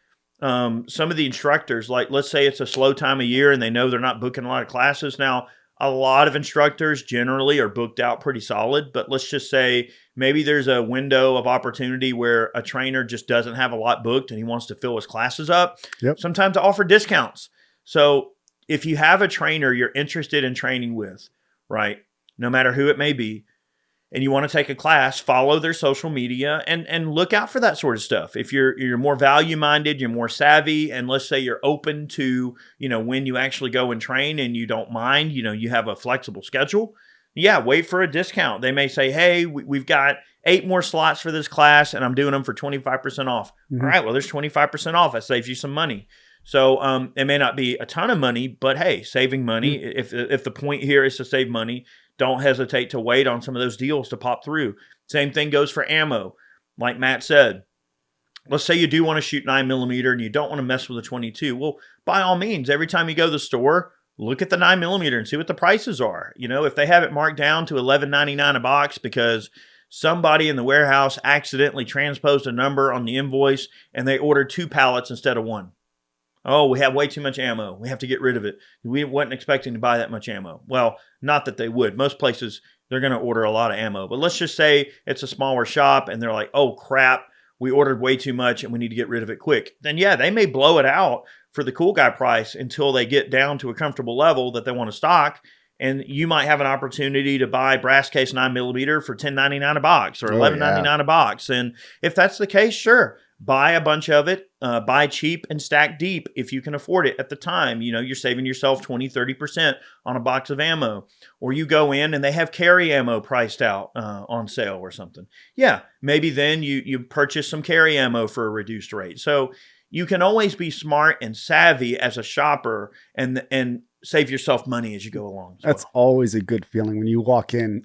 some of the instructors, like let's say it's a slow time of year and they know they're not booking a lot of classes. Now, a lot of instructors generally are booked out pretty solid, but let's just say maybe there's a window of opportunity where a trainer just doesn't have a lot booked and he wants to fill his classes up. Yep. Sometimes I offer discounts. So if you have a trainer you're interested in training with, right, no matter who it may be, and you want to take a class, follow their social media and look out for that sort of stuff. If you're more value minded, you're more savvy, and let's say you're open to, when you actually go and train and you don't mind, you have a flexible schedule. Yeah, wait for a discount. They may say, hey, we've got 8 more slots for this class and I'm doing them for 25% off. Mm-hmm. All right, well, there's 25% off. That saves you some money. So it may not be a ton of money, but hey, saving money. Mm-hmm. If the point here is to save money, don't hesitate to wait on some of those deals to pop through. Same thing goes for ammo. Like Matt said, let's say you do want to shoot 9mm and you don't want to mess with a 22. Well, by all means, every time you go to the store, look at the 9mm and see what the prices are. If they have it marked down to $11.99 a box because somebody in the warehouse accidentally transposed a number on the invoice and they ordered 2 pallets instead of 1. Oh, we have way too much ammo. We have to get rid of it. We wasn't expecting to buy that much ammo. Well, not that they would. Most places, they're going to order a lot of ammo. But let's just say it's a smaller shop and they're like, oh, crap, we ordered way too much and we need to get rid of it quick. Then, yeah, they may blow it out for the cool guy price until they get down to a comfortable level that they want to stock. And you might have an opportunity to buy brass case 9mm for $10.99 a box or $11.99 a box. And if that's the case, sure. Buy a bunch of it, buy cheap and stack deep if you can afford it at the time. You're saving yourself 20, 30% on a box of ammo. Or you go in and they have carry ammo priced out on sale or something. Yeah, maybe then you purchase some carry ammo for a reduced rate. So you can always be smart and savvy as a shopper and save yourself money as you go along. That's always a good feeling when you walk in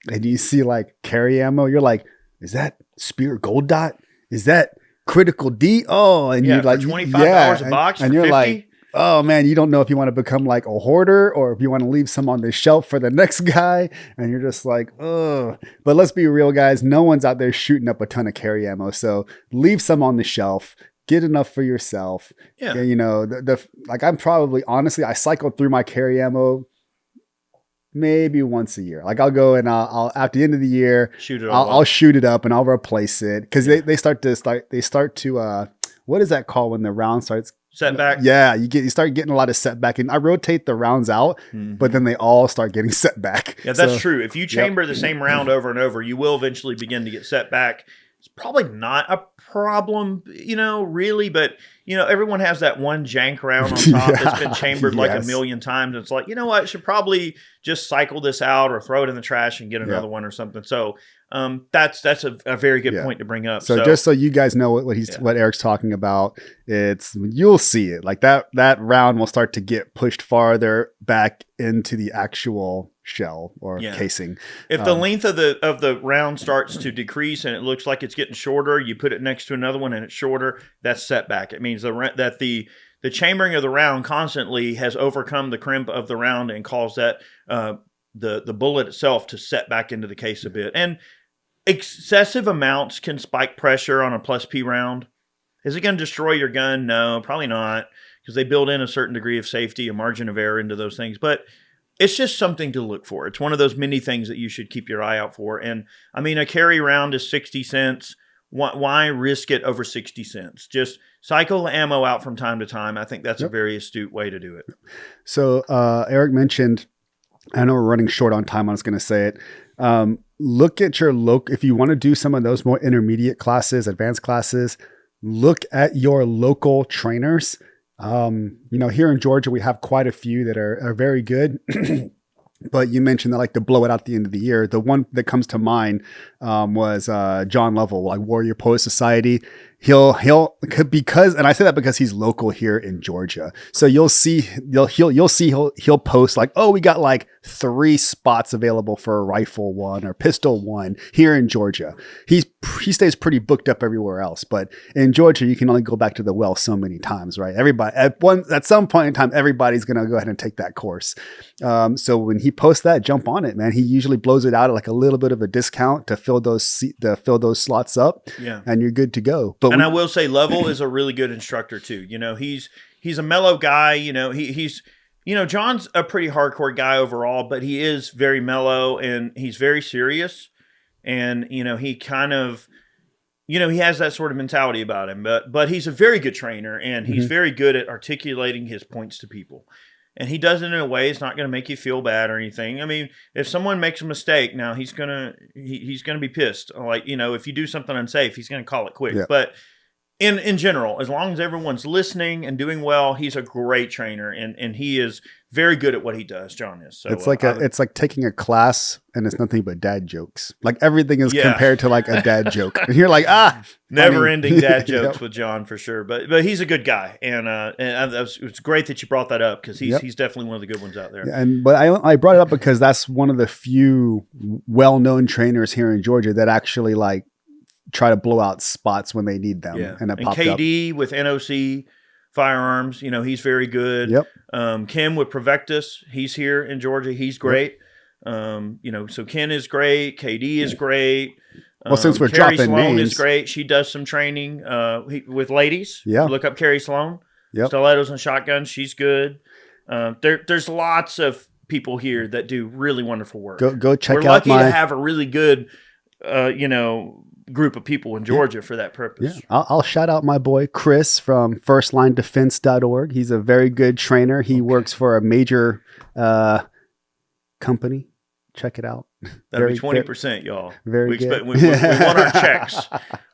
and you see like carry ammo. You're like, is that Spear Gold Dot? Is that Critical D? Oh, and you're like $25 a box, and for you're 50? Like, oh man, you don't know if you want to become like a hoarder or if you want to leave some on the shelf for the next guy, and you're just like, oh. But let's be real, guys. No one's out there shooting up a ton of carry ammo, so leave some on the shelf. Get enough for yourself. Yeah, like I'm probably honestly, I cycled through my carry ammo maybe once a year. Like I'll go and I'll at the end of the year, I'll shoot it up and I'll replace it because they start to what is that called when the round starts setback? Yeah, you start getting a lot of setback, and I rotate the rounds out, but then they all start getting setback. Yeah, that's true. If you chamber the same round over and over, you will eventually begin to get setback. It's probably not a problem, really, but everyone has that one jank round on top that's been chambered like a million times. It's like, what, I should probably just cycle this out or throw it in the trash and get another one or something. So that's a very good point to bring up. So just so you guys know what Eric's talking about, you'll see it like that round will start to get pushed farther back into the actual shell or casing. If the length of the round starts to decrease and it looks like it's getting shorter, you put it next to another one and it's shorter, that's setback. It means that the chambering of the round constantly has overcome the crimp of the round and caused that the bullet itself to set back into the case a bit. And excessive amounts can spike pressure on a plus P round. Is it going to destroy your gun? No, probably not, because they build in a certain degree of safety, a margin of error into those things. But it's just something to look for. It's one of those many things that you should keep your eye out for. And I mean, a carry round is 60 cents. Why risk it over 60 cents? Just cycle the ammo out from time to time. I think that's a very astute way to do it. So Eric mentioned, I know we're running short on time. I was going to say it. Look at your if you want to do some of those more intermediate classes, advanced classes, look at your local trainers. Here in Georgia, we have quite a few that are very good. But you mentioned that like to blow it out at the end of the year. The one that comes to mind was John Lovell, like Warrior Poet Society. because, and I say that because he's local here in Georgia. So you'll see he'll post like, oh, we got like 3 spots available for a rifle one or pistol one here in Georgia. He stays pretty booked up everywhere else, but in Georgia you can only go back to the well so many times, right? Everybody at some point in time, everybody's gonna go ahead and take that course. So when he posts that, jump on it, man. He usually blows it out at like a little bit of a discount to fill those slots up. Yeah, and you're good to go. But I will say, Level is a really good instructor too. He's a mellow guy. He's John's a pretty hardcore guy overall, but he is very mellow and he's very serious. And he kind of, he has that sort of mentality about him. But he's a very good trainer and he's very good at articulating his points to people. And he does it in a way it's not going to make you feel bad or anything. I mean, if someone makes a mistake, now he's gonna be pissed. Like, if you do something unsafe, he's gonna call it quick. Yeah. But in general, as long as everyone's listening and doing well, he's a great trainer and he is very good at what he does. John is. So it's like taking a class and it's nothing but dad jokes. Like everything is compared to like a dad joke. And you're like, never ending dad jokes with John for sure. But he's a good guy. And it's great that you brought that up because he's definitely one of the good ones out there. But I brought it up because that's one of the few well-known trainers here in Georgia that actually like try to blow out spots when they need them. Yeah. And KD up with NOC Firearms, he's very good. Yep. Kim with Provectus, he's here in Georgia. He's great. Yep. So Ken is great. KD is great. Well, since we're Carrie dropping Sloan names, is great. She does some training with ladies. Yeah. Look up Carrie Sloan. Yep. Stilettos and shotguns. She's good. There's lots of people here that do really wonderful work. Go check out. We're lucky to have a really good, group of people in Georgia for that purpose. Yeah. I'll shout out my boy Chris from firstlinedefense.org. He's a very good trainer. He works for a major company. Check it out. That'll be 20%, y'all. Very good. We want our checks.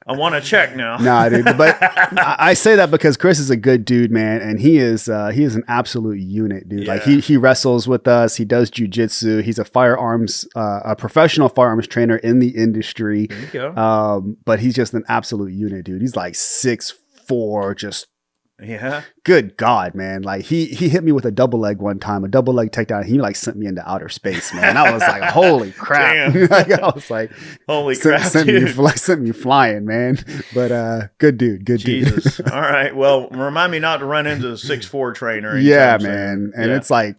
I want a check now. Nah, dude. But I say that because Chris is a good dude, man, and he is an absolute unit, dude. Yeah. Like he wrestles with us. He does jujitsu. He's a professional firearms trainer in the industry. There you go. But he's just an absolute unit, dude. He's like 6'4", just. Yeah. Good God, man. Like he hit me with a double leg one time, a double leg takedown. He like sent me into outer space, man. I was like, holy crap. Like, I was like, holy crap. Sent me flying, man. But good dude. Jesus. All right. Well, remind me not to run into the 6'4" trainer. Yeah, man. And it's like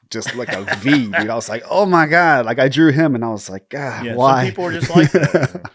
just like a V, dude. I was like, oh my God. Like I drew him and I was like, God, why? Some people are just like that.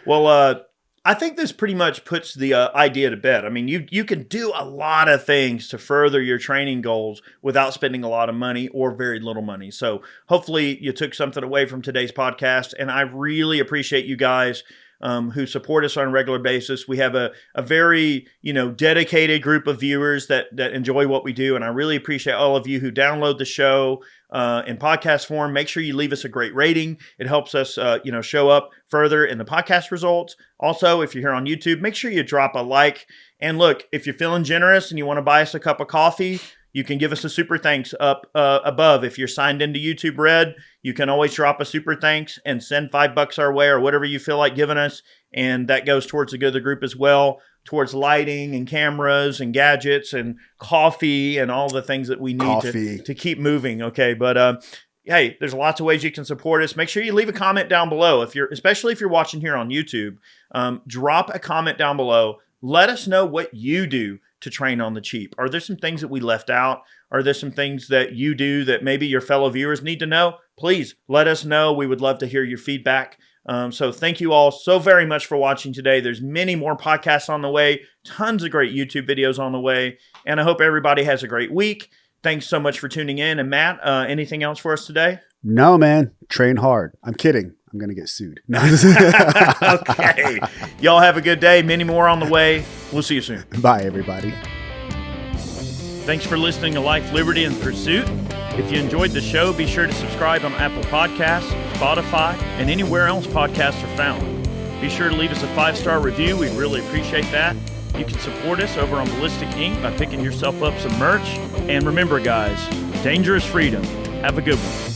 Well, I think this pretty much puts the idea to bed. I mean, you can do a lot of things to further your training goals without spending a lot of money or very little money. So hopefully you took something away from today's podcast. And I really appreciate you guys who support us on a regular basis. We have a very, dedicated group of viewers that enjoy what we do. And I really appreciate all of you who download the show in podcast form. Make sure you leave us a great rating. It helps us, show up further in the podcast results. Also, if you're here on YouTube, make sure you drop a like. And look, if you're feeling generous and you want to buy us a cup of coffee, you can give us a super thanks up above. If you're signed into YouTube Red, you can always drop a super thanks and send $5 our way or whatever you feel like giving us. And that goes towards the good of the group as well, towards lighting and cameras and gadgets and coffee and all the things that we need to keep moving. Okay. But hey, there's lots of ways you can support us. Make sure you leave a comment down below. Especially if you're watching here on YouTube, drop a comment down below. Let us know what you do to train on the cheap. Are there some things that we left out? Are there some things that you do that maybe your fellow viewers need to know? Please let us know. We would love to hear your feedback. So thank you all so very much for watching today. There's many more podcasts on the way, tons of great YouTube videos on the way, and I hope everybody has a great week. Thanks so much for tuning in. And Matt, anything else for us today? No, man. Train hard. I'm kidding. I'm going to get sued. No. Okay. Y'all have a good day. Many more on the way. We'll see you soon. Bye, everybody. Thanks for listening to Life, Liberty, and Pursuit. If you enjoyed the show, be sure to subscribe on Apple Podcasts, Spotify, and anywhere else podcasts are found. Be sure to leave us a 5-star review. We'd really appreciate that. You can support us over on Ballistic Ink by picking yourself up some merch. And remember, guys, danger is freedom. Have a good one.